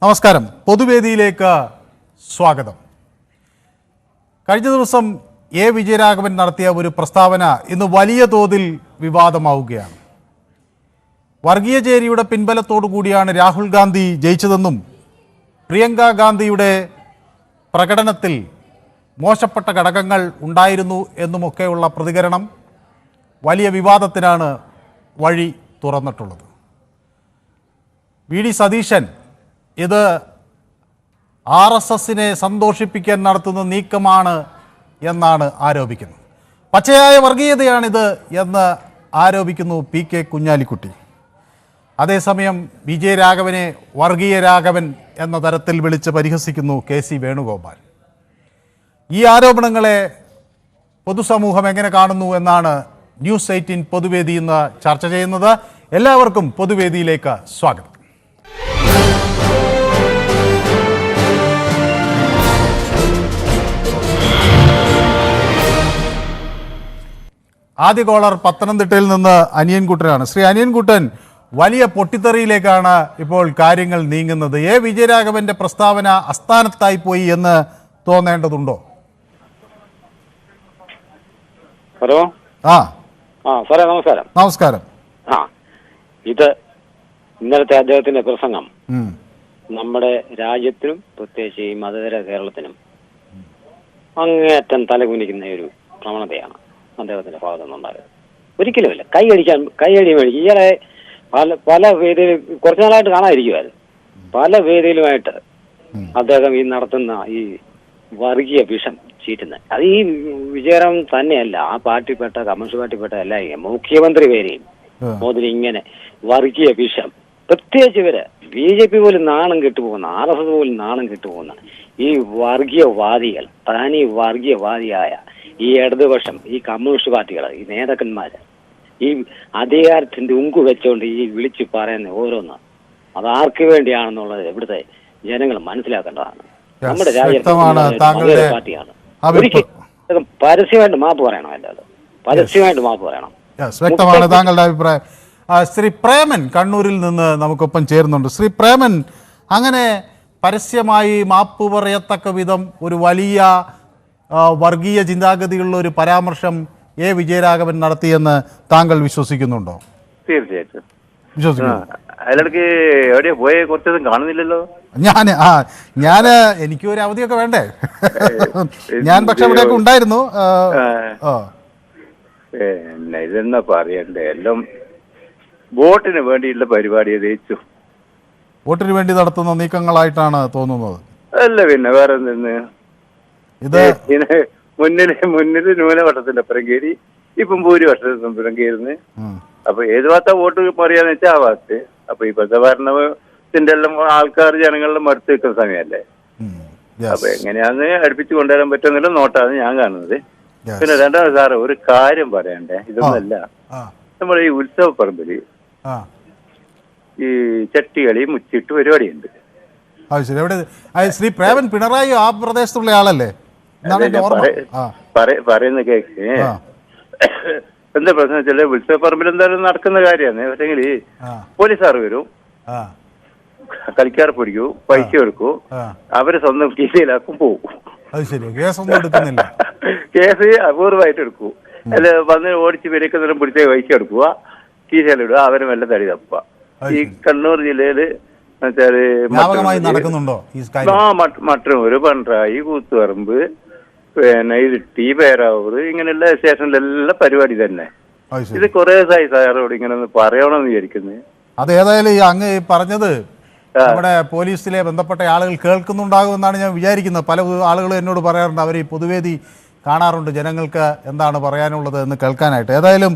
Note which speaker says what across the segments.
Speaker 1: നമസ്കാരം. പൊതുവേദിയിലേക്ക് സ്വാഗതം. കഴിഞ്ഞ ദിവസം എ വിജയരാഘവൻ നടത്തിയ ഒരു പ്രസ്താവന ഇന്ന് വലിയ തോതിൽ വിവാദമാവുകയാണ്. വർഗീയ ചേരിയുടെ പിൻബലത്തോടു കൂടിയാണ് രാഹുൽ ഗാന്ധി ജയിച്ചതെന്നും പ്രിയങ്ക ഗാന്ധിയുടെ പ്രകടനത്തിൽ മോശപ്പെട്ട ഘടകങ്ങൾ ഉണ്ടായിരുന്നു എന്നുമൊക്കെയുള്ള പ്രതികരണം വലിയ വിവാദത്തിനാണ് വഴി തുറന്നിട്ടുള്ളത്. വി ഡി സതീശൻ ഇത് RSSനെ സന്തോഷിപ്പിക്കാൻ നടത്തുന്ന നീക്കമാണ് എന്നാണ് ആരോപിക്കുന്നത്. പച്ചയായ വർഗീയതയാണിത് എന്ന് ആരോപിക്കുന്നു PK കുഞ്ഞാലിക്കുട്ടി. അതേസമയം വിജയരാഘവനെ വർഗീയ രാഘവൻ എന്ന തരത്തിൽ വിളിച്ച് പരിഹസിക്കുന്നു KC വേണുഗോപാൽ. ഈ ആരോപണങ്ങളെ പൊതുസമൂഹം എങ്ങനെ കാണുന്നു എന്നാണ് ന്യൂസ് 18 പൊതുവേദി ഇന്ന് ചർച്ച ചെയ്യുന്നത്. എല്ലാവർക്കും പൊതുവേദിയിലേക്ക് സ്വാഗതം. ആദ്യ കോളർ പത്തനംതിട്ടയിൽ നിന്ന് അനിയൻകുട്ടനാണ്. ശ്രീ അനിയൻകുട്ടൻ, വലിയ പൊട്ടിത്തെറിയിലേക്കാണ് ഇപ്പോൾ കാര്യങ്ങൾ നീങ്ങുന്നത്. എ വിജയരാഘവന്റെ പ്രസ്താവന അസ്ഥാനത്തായി പോയി എന്ന് തോന്നേണ്ടതുണ്ടോ?
Speaker 2: ഹലോ. സാറേ നമസ്കാരം.
Speaker 1: നമസ്കാരം.
Speaker 2: ഇത് ഇന്നലത്തെ അദ്ദേഹത്തിന്റെ പ്രസംഗം നമ്മുടെ രാജ്യത്തിനും പ്രത്യേകിച്ച് ഈ മതേതര കേരളത്തിനും അങ്ങേയറ്റം തലകുനിക്കുന്ന ഒരു പ്രവണതയാണ് അദ്ദേഹത്തിന്റെ ഭാഗത്തു നിന്നുണ്ടായത്. ഒരിക്കലുമില്ല. കൈയടി മേടിക്കും. ഇയാളെ പല വേദിയിൽ കുറച്ചു നാളായിട്ട് കാണാതിരിക്കുമായിരുന്നു. പല വേദിയിലുമായിട്ട് അദ്ദേഹം ഈ നടത്തുന്ന ഈ വർഗീയ വിഷം ചീറ്റുന്നത് അത് ഈ വിജയരാം തന്നെയല്ല, ആ പാർട്ടിപ്പെട്ട കമ്മ്യൂണിസ്റ്റ് പാർട്ടിപ്പെട്ട എല്ലാവരെയും മുഖ്യമന്ത്രി പേരെയും മോദി ഇങ്ങനെ വർഗീയ വിഷം, പ്രത്യേകിച്ച് ഇവര് BJP പോലും നാണം കെട്ടുപോകുന്ന, RSS പോലും നാണം കെട്ടുപോകുന്ന ഈ വർഗീയവാദികൾ, തനി വർഗീയവാദിയായ ഈ ഇടതുപക്ഷം, ഈ കമ്മ്യൂണിസ്റ്റ് പാർട്ടികൾ, ഈ നേതാക്കന്മാര് ഈ അധികാരത്തിന്റെ ഉങ്കു വെച്ചുകൊണ്ട് ഈ വിളിച്ചു പറയുന്ന ഓരോന്ന് അത് ആർക്ക് വേണ്ടിയാണെന്നുള്ളത് ഇവിടുത്തെ ജനങ്ങൾ മനസ്സിലാക്കേണ്ടതാണ്. നമ്മുടെ രാജ്യത്തെ പാർട്ടിയാണ്. ഒരിക്കലും പരസ്യമായിട്ട് മാപ്പ് പറയണം. അല്ലാതെ പരസ്യമായിട്ട് മാപ്പ് പറയണം.
Speaker 1: വ്യക്തമാണ് താങ്കളുടെ അഭിപ്രായം. ശ്രീ പ്രേമൻ കണ്ണൂരിൽ നിന്ന് നമുക്കൊപ്പം ചേരുന്നുണ്ട്. ശ്രീ പ്രേമൻ, അങ്ങനെ പരസ്യമായി മാപ്പ് പറയത്തക്ക വിധം ഒരു വലിയ വർഗീയ ചിന്താഗതിയുള്ള ഒരു പരാമർശം എ വിജയരാഘവൻ നടത്തിയെന്ന് താങ്കൾ വിശ്വസിക്കുന്നുണ്ടോ?
Speaker 3: തീർച്ചയായിട്ടും
Speaker 1: വിശ്വസിക്കുന്നു.
Speaker 3: അതിലിടക്ക് എവിടെയാ പോയ കുറച്ചൊന്നും കാണുന്നില്ലല്ലോ.
Speaker 1: ഞാന് എനിക്ക് ഒരു അവധിയൊക്കെ വേണ്ടേ? ഞാൻ പക്ഷെ ഇവിടെയൊക്കെ ഉണ്ടായിരുന്നു.
Speaker 3: ഇതെന്നാ പറയണ്ടേ, എല്ലാം വോട്ടിന് വേണ്ടിയുള്ള പരിപാടിയെ ജയിച്ചു.
Speaker 1: വോട്ടിന് വേണ്ടി നടത്തുന്ന നീക്കങ്ങളായിട്ടാണ് തോന്നുന്നത്.
Speaker 3: അല്ല പിന്നെ വേറെ എന്തെന്ന്, ഇത് മുന്നില് ന്യൂനപക്ഷത്തിന്റെ അപ്പുറം കയറി, ഇപ്പം ഭൂരിപക്ഷത്തിന്റെ അപ്പുറം കയറുന്നു. അപ്പൊ ഏത് ഭാഗത്താ വോട്ട് പറയാന്ന് വെച്ചാൽ ആ ഭാഗത്ത്. അപ്പൊ ഇപ്പോഴത്തെ ഭരണത്തിന്റെ എല്ലാം ആൾക്കാർ ജനങ്ങളുടെ മടുത്ത് വെക്കുന്ന സമയമല്ലേ. അപ്പൊ എങ്ങനെയാന്ന് അടുപ്പിച്ച് കൊണ്ടുവരാൻ പറ്റുമെന്നുള്ള നോട്ടാണ് ഞാൻ കാണുന്നത്. പിന്നെ രണ്ടാമത് സാറ് ഒരു കാര്യം പറയണ്ടേ, ഇതൊന്നല്ല, നമ്മുടെ ഈ ഉത്സവ പറമ്പില് ഈ ചട്ടികളി മുച്ചിട്ട് പരിപാടിയുണ്ട്.
Speaker 1: ശ്രീ പ്രേമൻ പിണറായി ആ പ്രദേശത്തുള്ള ആളല്ലേ?
Speaker 3: പറയുന്ന കേക്ക് എന്താ പ്രശ്നം വെച്ചാല് ഉത്സവ പറമ്പിൽ എന്തായാലും നടക്കുന്ന കാര്യമാണ്. പക്ഷെങ്കിൽ പോലീസുകാർ വരും, കളിക്കാർ പിടിക്കൂ, പൈസ എടുക്കൂ, അവര് സ്വന്തം കീശയിലാക്കും, പോകും. കേസ് അപൂർവമായിട്ട് എടുക്കൂ. അല്ല വന്ന് ഓടിച്ച് പെരുക്കുന്നതിനും പിടിച്ച പൈസ എടുക്കുക, കീശയിലിടുക, അവര് മെല്ലെ തടി തപ്പുക. ഈ കണ്ണൂർ ജില്ലയില് വെച്ചാല് മട്ടന്നൂര്, പണ്ട്രായി, കൂത്തുപറമ്പ്, പിന്നെ ഇരിട്ടി, പേരാവൂർ, ഇങ്ങനെയുള്ള സ്റ്റേഷനിലെല്ലാം പരിപാടി തന്നെ. ഇത് കുറെ ദിവസമായി സാറോട് ഇങ്ങനെ ഒന്ന് പറയണമെന്ന് വിചാരിക്കുന്നത്.
Speaker 1: അതേതായാലും ഈ അങ്ങ് പറഞ്ഞത് നമ്മുടെ പോലീസിലെ ബന്ധപ്പെട്ട ആളുകൾ കേൾക്കുന്നുണ്ടാകുമെന്നാണ് ഞാൻ വിചാരിക്കുന്നത്. പല ആളുകളും എന്നോട് പറയാറുണ്ട്, അവർ ഈ പൊതുവേദി കാണാറുണ്ട്, ജനങ്ങൾക്ക് എന്താണ് പറയാനുള്ളത് എന്ന് കേൾക്കാനായിട്ട്. ഏതായാലും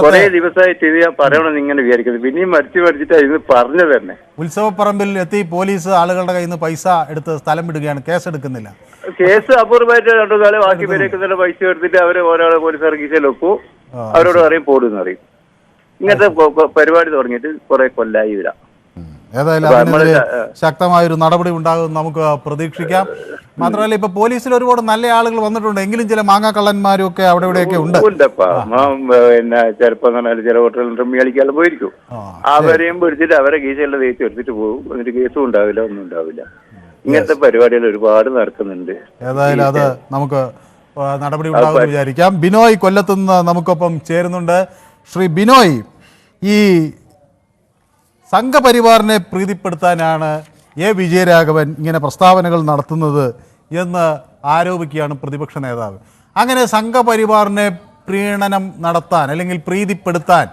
Speaker 3: കുറെ ദിവസമായിട്ട് ഇത് ഞാൻ പറയണമെന്ന് ഇങ്ങനെ വിചാരിക്കുന്നത്. പിന്നെയും മരിച്ചിട്ട് ഇത് പറഞ്ഞു തന്നെ.
Speaker 1: ഉത്സവപ്പറമ്പിൽ എത്തി പോലീസ് ആളുകളുടെ കയ്യിൽ നിന്ന് പൈസ എടുത്ത് സ്ഥലം വിടുകയാണ്, കേസ് എടുക്കുന്നില്ല.
Speaker 3: കേസ് അപൂർവമായിട്ട് രണ്ടു കാലം ബാക്കി പേരേക്കുന്ന പൈസ എടുത്തിട്ട് അവര് ഒരാളെ പോലീസ് കീശയിൽ വെക്കൂ, അവരോട് പറയും പോടുന്ന് അറിയും. ഇങ്ങനത്തെ പരിപാടി തുടങ്ങിയിട്ട് കുറെ കൊല്ലായി വരാം.
Speaker 1: ഏതായാലും അതിനെതിരെ ശക്തമായൊരു നടപടി ഉണ്ടാകും നമുക്ക് പ്രതീക്ഷിക്കാം. മാത്രമല്ല ഇപ്പൊ പോലീസിൽ ഒരുപാട് നല്ല ആളുകൾ വന്നിട്ടുണ്ട്, എങ്കിലും ചില മാങ്ങാക്കള്ളന്മാരും ഒക്കെ അവിടെ ഇവിടെയൊക്കെ ഉണ്ട്.
Speaker 3: പിന്നെ ചിലപ്പോ ചില ഹോട്ടലിൽ റമ്മി കളിക്കാതെ പോയിരിക്കും. അവരെയും പിടിച്ചിട്ട് അവരെ കേസെല്ലാം തേച്ച് എടുത്തിട്ട് പോകും. എന്നിട്ട് കേസും ഉണ്ടാവില്ല, ഒന്നും ഉണ്ടാവില്ല. ഇങ്ങനത്തെ പരിപാടികൾ ഒരുപാട് നടക്കുന്നുണ്ട്.
Speaker 1: ഏതായാലും അത് നമുക്ക് നടപടി ഉണ്ടാകുമെന്ന് വിചാരിക്കാം. ബിനോയ് കൊല്ലത്തുനിന്ന് നമുക്കൊപ്പം ചേരുന്നുണ്ട്. ശ്രീ ബിനോയ്, ഈ സംഘപരിവാറിനെ പ്രീതിപ്പെടുത്താനാണ് എ വിജയരാഘവൻ ഇങ്ങനെ പ്രസ്താവനകൾ നടത്തുന്നത് എന്ന് ആരോപിക്കുകയാണ് പ്രതിപക്ഷ നേതാവ്. അങ്ങനെ സംഘപരിവാറിനെ പ്രീണനം നടത്താൻ അല്ലെങ്കിൽ പ്രീതിപ്പെടുത്താൻ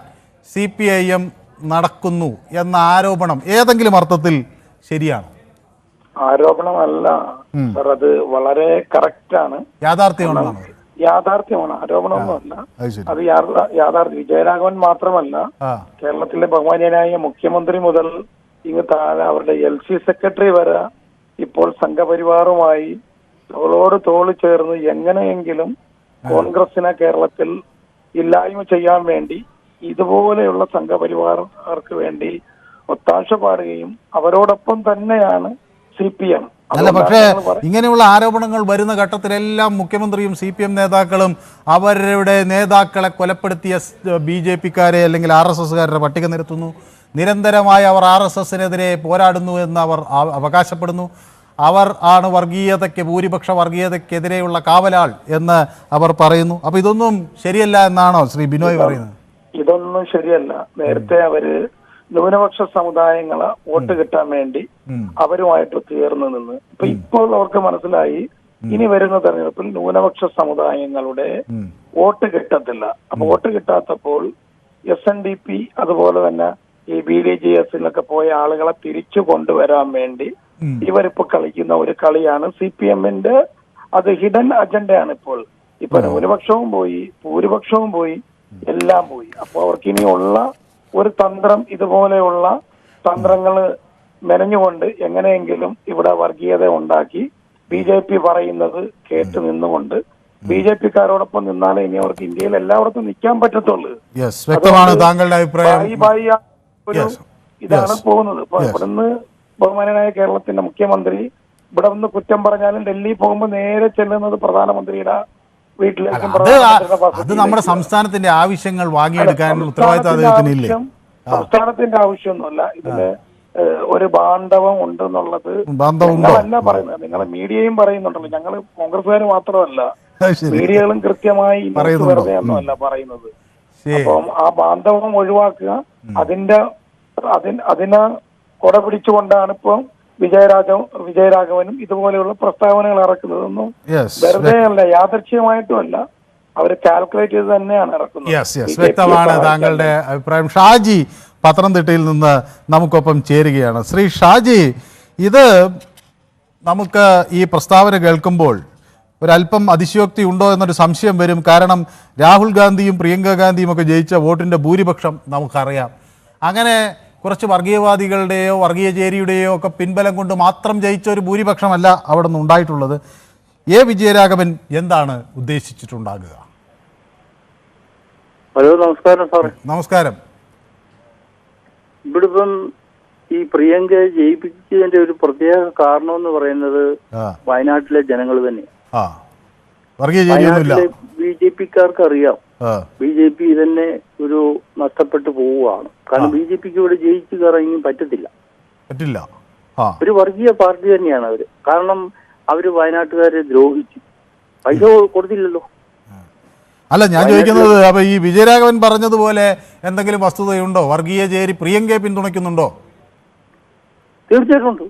Speaker 1: CPIM നടക്കുന്നു എന്ന ആരോപണം ഏതെങ്കിലും അർത്ഥത്തിൽ ശരിയാണ്?
Speaker 4: ആരോപണമല്ല സർ, അത് വളരെ കറക്റ്റാണ്, യാഥാർത്ഥ്യമാണ്, ആരോപണമൊന്നുമല്ല. അത് യാഥാർത്ഥ്യം. വിജയരാഘവൻ മാത്രമല്ല, കേരളത്തിലെ ബഹുമാന്യനായ മുഖ്യമന്ത്രി മുതൽ ഇങ്ങ് താഴെ അവരുടെ LC സെക്രട്ടറി വരെ ഇപ്പോൾ സംഘപരിവാറുമായി തോളോട് തോള് ചേർന്ന് എങ്ങനെയെങ്കിലും കോൺഗ്രസിനെ കേരളത്തിൽ ഇല്ലായ്മ ചെയ്യാൻ വേണ്ടി ഇതുപോലെയുള്ള സംഘപരിവാർക്ക് വേണ്ടി ഒത്താശ പാടുകയും അവരോടൊപ്പം തന്നെയാണ് CPM.
Speaker 1: അല്ല, പക്ഷേ ഇങ്ങനെയുള്ള ആരോപണങ്ങൾ വരുന്ന ഘട്ടത്തിലെല്ലാം മുഖ്യമന്ത്രിയും CPM നേതാക്കളും അവരുടെ നേതാക്കളെ കൊലപ്പെടുത്തിയ BJP-ക്കാരെ അല്ലെങ്കിൽ RSSകാരുടെ പട്ടിക നിരത്തുന്നു. നിരന്തരമായി അവർ RSSനെതിരെ പോരാടുന്നു എന്ന് അവർ അവകാശപ്പെടുന്നു. അവർ ആണ് വർഗീയതയ്ക്ക്, ഭൂരിപക്ഷ വർഗീയതയ്ക്കെതിരെയുള്ള കാവലാൾ എന്ന് അവർ പറയുന്നു. അപ്പോൾ ഇതൊന്നും ശരിയല്ല എന്നാണോ ശ്രീ ബിനോയ് പറയുന്നത്?
Speaker 4: ഇതൊന്നും ശരിയല്ല. നേരത്തെ അവര് ന്യൂനപക്ഷ സമുദായങ്ങളെ വോട്ട് കിട്ടാൻ വേണ്ടി അവരുമായിട്ട് ചേർന്ന് നിന്ന് ഇപ്പോൾ അവർക്ക് മനസ്സിലായി ഇനി വരുന്ന തെരഞ്ഞെടുപ്പിൽ ന്യൂനപക്ഷ സമുദായങ്ങളുടെ വോട്ട് കിട്ടത്തില്ല. അപ്പൊ വോട്ട് കിട്ടാത്തപ്പോൾ SNDP അതുപോലെ തന്നെ ഈ BDJS-ലൊക്കെ പോയ ആളുകളെ തിരിച്ചു കൊണ്ടുവരാൻ വേണ്ടി ഇവരിപ്പോ കളിക്കുന്ന ഒരു കളിയാണ് CPM-ന്റെ. അത് ഹിഡൻ അജണ്ടയാണ് ഇപ്പോൾ. ഇപ്പൊ ന്യൂനപക്ഷവും പോയി, ഭൂരിപക്ഷവും പോയി, എല്ലാം പോയി. അപ്പൊ അവർക്ക് ഇനിയുള്ള ഒരു തന്ത്രം, ഇതുപോലെയുള്ള തന്ത്രങ്ങൾ മെനഞ്ഞുകൊണ്ട് എങ്ങനെയെങ്കിലും ഇവിടെ വർഗീയത ഉണ്ടാക്കി BJP പറയുന്നത് കേട്ട് നിന്നുകൊണ്ട് BJP-ക്കാരോടൊപ്പം നിന്നാലേ ഇനി അവർക്ക് ഇന്ത്യയിൽ എല്ലായിടത്തും നിൽക്കാൻ പറ്റത്തുള്ളൂ. ഇതാണ് പോകുന്നത്. ഇപ്പൊ ഇവിടുന്ന് ബഹുമാനായ കേരളത്തിന്റെ മുഖ്യമന്ത്രി ഇവിടെ നിന്ന് കുറ്റം പറഞ്ഞാലും ഡൽഹി പോകുമ്പോൾ നേരെ ചെല്ലുന്നത് പ്രധാനമന്ത്രിയുടെ വീട്ടിലേക്കും.
Speaker 1: അത് നമ്മുടെ സംസ്ഥാനത്തിന്റെ ആവശ്യങ്ങൾ വാങ്ങിയെടുക്കാൻ ഉത്തരവാദിത്തം അദ്ദേഹത്തിനില്ലേ?
Speaker 4: സംസ്ഥാനത്തിന്റെ ആവശ്യമൊന്നുമല്ല. ഇതിന് ഒരു ബാന്ധവം ഉണ്ടെന്നുള്ളത് ഞങ്ങളല്ല പറയുന്നത്, നിങ്ങളെ മീഡിയയും പറയുന്നുണ്ടല്ലോ. ഞങ്ങൾ കോൺഗ്രസ്സുകാർ മാത്രമല്ല, മീഡിയകളും കൃത്യമായി വെറുതെ ഒന്നുമല്ല പറയുന്നത്. അപ്പം ആ ബാന്ധവം ഒഴിവാക്കുക, അതിനെ കൊട പിടിച്ചുകൊണ്ടാണ് ഇപ്പം വിജയരാഘവനും ഇതുപോലെയുള്ള പ്രസ്താവനകൾ ഇറക്കുന്നതൊന്നും വെറുതെ അല്ല, യാദൃച്ഛികമായിട്ടുമല്ല, അവർ കാൽക്കുലേറ്റ് ചെയ്ത് തന്നെയാണ് ഇറക്കുന്നത്.
Speaker 1: വ്യക്തമാണ് താങ്കളുടെ അഭിപ്രായം. ഷാജി പത്തനംതിട്ടയിൽ നിന്ന് നമുക്കൊപ്പം ചേരുകയാണ്. ശ്രീ ഷാജി, ഇത് നമുക്ക് ഈ പ്രസ്താവന കേൾക്കുമ്പോൾ ഒരല്പം അതിശയോക്തി ഉണ്ടോ എന്നൊരു സംശയം വരും. കാരണം രാഹുൽ ഗാന്ധിയും പ്രിയങ്ക ഗാന്ധിയും ഒക്കെ ജയിച്ച വോട്ടിൻ്റെ ഭൂരിപക്ഷം നമുക്കറിയാം. അങ്ങനെ കുറച്ച് വർഗീയവാദികളുടെയോ വർഗീയ ചേരിയുടെയോ ഒക്കെ പിൻബലം കൊണ്ട് മാത്രം ജയിച്ച ഒരു ഭൂരിപക്ഷമല്ല അവിടെ നിന്ന് ഉണ്ടായിട്ടുള്ളത്. എ വിജയരാഘവൻ എന്താണ് ഉദ്ദേശിച്ചിട്ടുണ്ടാകുക?
Speaker 3: ഹലോ, നമസ്കാരം സാറേ.
Speaker 1: നമസ്കാരം.
Speaker 3: ഇവിടെ ഇപ്പം ഈ പ്രിയങ്കയെ ജയിപ്പിച്ചതിന്റെ ഒരു പ്രത്യേക കാരണം എന്ന് പറയുന്നത് വയനാട്ടിലെ ജനങ്ങൾ തന്നെയാണ്. BJP-ക്കാർക്ക് അറിയാം BJP തന്നെ ഒരു നഷ്ടപ്പെട്ടു പോവുകയാണ്. കാരണം BJP-ക്ക് ഇവിടെ ജയിച്ചു കയറാൻ പറ്റത്തില്ല. ഒരു വർഗീയ പാർട്ടി തന്നെയാണ് അവര്. കാരണം അവര് വയനാട്ടുകാരെ ദ്രോഹിച്ചു, പൈസ കൊടുത്തില്ലല്ലോ.
Speaker 1: അല്ല, ഞാൻ ചോദിക്കുന്നത് അപ്പൊ ഈ വിജയരാഘവൻ പറഞ്ഞതുപോലെ എന്തെങ്കിലും വസ്തുതയുണ്ടോ? വർഗീയ ചേരി പ്രിയങ്കയെ പിന്തുണയ്ക്കുന്നുണ്ടോ?
Speaker 3: തീർച്ചയായിട്ടും ഉണ്ട്.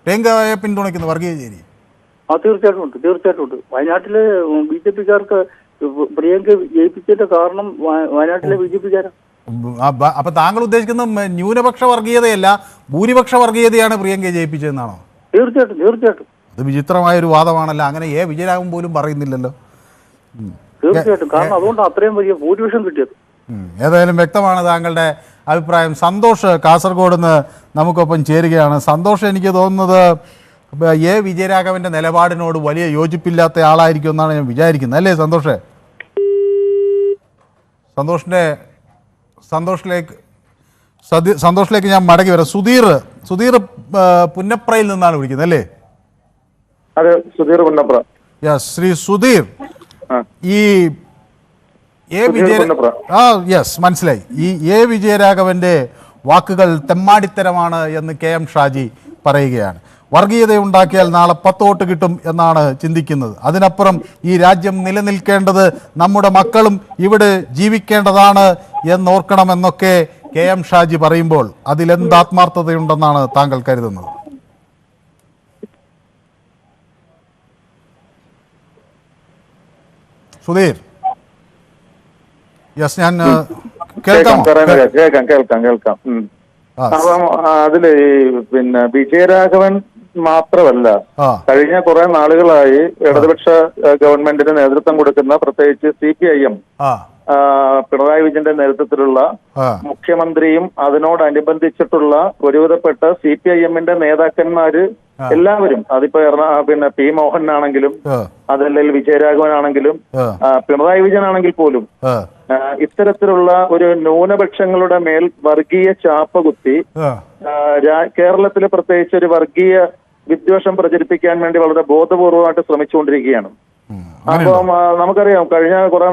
Speaker 1: പ്രിയങ്കയെ പിന്തുണയ്ക്കുന്നു വർഗീയ ചേരി?
Speaker 3: തീർച്ചയായിട്ടും ഉണ്ട്. വയനാട്ടിലെ BJP-ക്കാർക്ക് പ്രിയങ്ക ജയിപ്പിച്ചതിന്റെ കാരണം വയനാട്ടിലെ BJP-ക്കാരാണ്.
Speaker 1: അപ്പൊ താങ്കൾ ഉദ്ദേശിക്കുന്ന ന്യൂനപക്ഷ വർഗീയതയല്ല, ഭൂരിപക്ഷ വർഗീയതയാണ് പ്രിയങ്കയെ ജയിപ്പിച്ചതെന്നാണോ?
Speaker 3: തീർച്ചയായിട്ടും.
Speaker 1: അത് വിചിത്രമായൊരു വാദമാണല്ലോ. അങ്ങനെ എ വിജയരാഘവൻ പോലും പറയുന്നില്ലല്ലോ.
Speaker 3: തീർച്ചയായിട്ടും, കാരണം അതുകൊണ്ട് അത്രയും വലിയ ഭൂരിപക്ഷം കിട്ടിയത്.
Speaker 1: ഏതായാലും വ്യക്തമാണ് താങ്കളുടെ അഭിപ്രായം. സന്തോഷ് കാസർഗോഡ് നിന്ന് നമുക്കൊപ്പം ചേരുകയാണ്. സന്തോഷ്, എനിക്ക് തോന്നുന്നത് എ വിജയരാഘവന്റെ നിലപാടിനോട് വലിയ യോജിപ്പില്ലാത്ത ആളായിരിക്കും എന്നാണ് ഞാൻ വിചാരിക്കുന്നത്, അല്ലേ സന്തോഷേ? സന്തോഷിലേക്ക് ഞാൻ മടങ്ങി വരാം. സുധീർ പുന്നപ്രയിൽ നിന്നാണ് വിളിക്കുന്നത് അല്ലേ?
Speaker 5: അതെ, സുധീർ പുന്നപ്ര.
Speaker 1: യെസ്, ശ്രീ സുധീർ, ഈ യെസ് മനസ്സിലായി. ഈ എ വിജയരാഘവന്റെ വാക്കുകൾ തെമ്മാടിത്തരമാണ് എന്ന് KM ഷാജി പറയുകയാണ്. വർഗീയതയുണ്ടാക്കിയാൽ നാളെ 10 വോട്ട് കിട്ടും എന്നാണ് ചിന്തിക്കുന്നത്. അതിനപ്പുറം ഈ രാജ്യം നിലനിൽക്കേണ്ടത് നമ്മുടെ മക്കളും ഇവിടെ ജീവിക്കേണ്ടതാണ് എന്നോർക്കണമെന്നൊക്കെ KM ഷാജി പറയുമ്പോൾ അതിലെന്ത് ആത്മാർത്ഥതയുണ്ടെന്നാണ് താങ്കൾ കരുതുന്നത്? സുധീർ, യെസ്, ഞാൻ
Speaker 5: കേൾക്കാം. അപ്പം അതില് പിന്നെ വിജയരാഘവൻ മാത്രമല്ല, കഴിഞ്ഞ കുറെ നാളുകളായി ഇടതുപക്ഷ ഗവൺമെന്റിന് നേതൃത്വം കൊടുക്കുന്ന പ്രത്യേകിച്ച് CPIM പിണറായി വിജയന്റെ നേതൃത്വത്തിലുള്ള മുഖ്യമന്ത്രിയും അതിനോടനുബന്ധിച്ചിട്ടുള്ള ഒരുവിധപ്പെട്ട CPIM-ന്റെ നേതാക്കന്മാര് എല്ലാവരും, അതിപ്പോ പിന്നെ P. മോഹനാണെങ്കിലും അതല്ലെങ്കിൽ വിജയരാഘവനാണെങ്കിലും പിണറായി വിജയൻ ആണെങ്കിൽ പോലും ഇത്തരത്തിലുള്ള ഒരു ന്യൂനപക്ഷങ്ങളുടെ മേൽ വർഗീയ ചാപ്പ കുത്തി കേരളത്തിൽ പ്രത്യേകിച്ച് ഒരു വർഗീയ വിദ്വേഷം പ്രചരിപ്പിക്കാൻ വേണ്ടി വളരെ ബോധപൂർവമായിട്ട് ശ്രമിച്ചുകൊണ്ടിരിക്കുകയാണ്. അപ്പം നമുക്കറിയാം കഴിഞ്ഞ കുറെ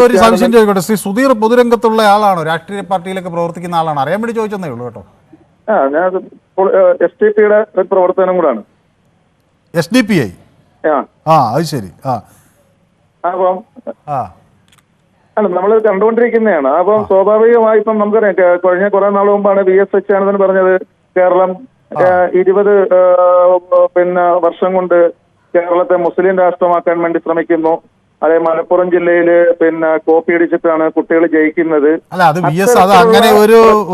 Speaker 1: ഒരു സംശയം ചോദിക്കട്ടെ, ശ്രീ സുധീർ പൊതുരംഗത്തുള്ള ആളാണോ? രാഷ്ട്രീയ പാർട്ടിയിലൊക്കെ പ്രവർത്തിക്കുന്ന ആളാണ്? അറിയാൻ വേണ്ടി ചോദിച്ചതേ ഉള്ളൂ കേട്ടോ.
Speaker 5: ഞാൻ SDP-യുടെ ഒരു പ്രവർത്തനം കൂടാണ്.
Speaker 1: SDPI? അത് ശരി.
Speaker 5: അപ്പം അല്ല, നമ്മൾ കണ്ടുകൊണ്ടിരിക്കുന്നതാണ്. അപ്പം സ്വാഭാവികമായി ഇപ്പം നമുക്കറിയാം കഴിഞ്ഞ കുറെ നാൾ മുമ്പാണ് VS അച്യുതാനന്ദൻ പറഞ്ഞത് കേരളം 20 പിന്നെ വർഷം കൊണ്ട് കേരളത്തെ മുസ്ലിം രാഷ്ട്രമാക്കാൻ വേണ്ടി ശ്രമിക്കുന്നു. അതെ, മലപ്പുറം ജില്ലയില് പിന്നെ കോപ്പി അടിച്ചിട്ടാണ് കുട്ടികൾ ജയിക്കുന്നത്.
Speaker 1: അല്ല, അത് VS അത് അങ്ങനെ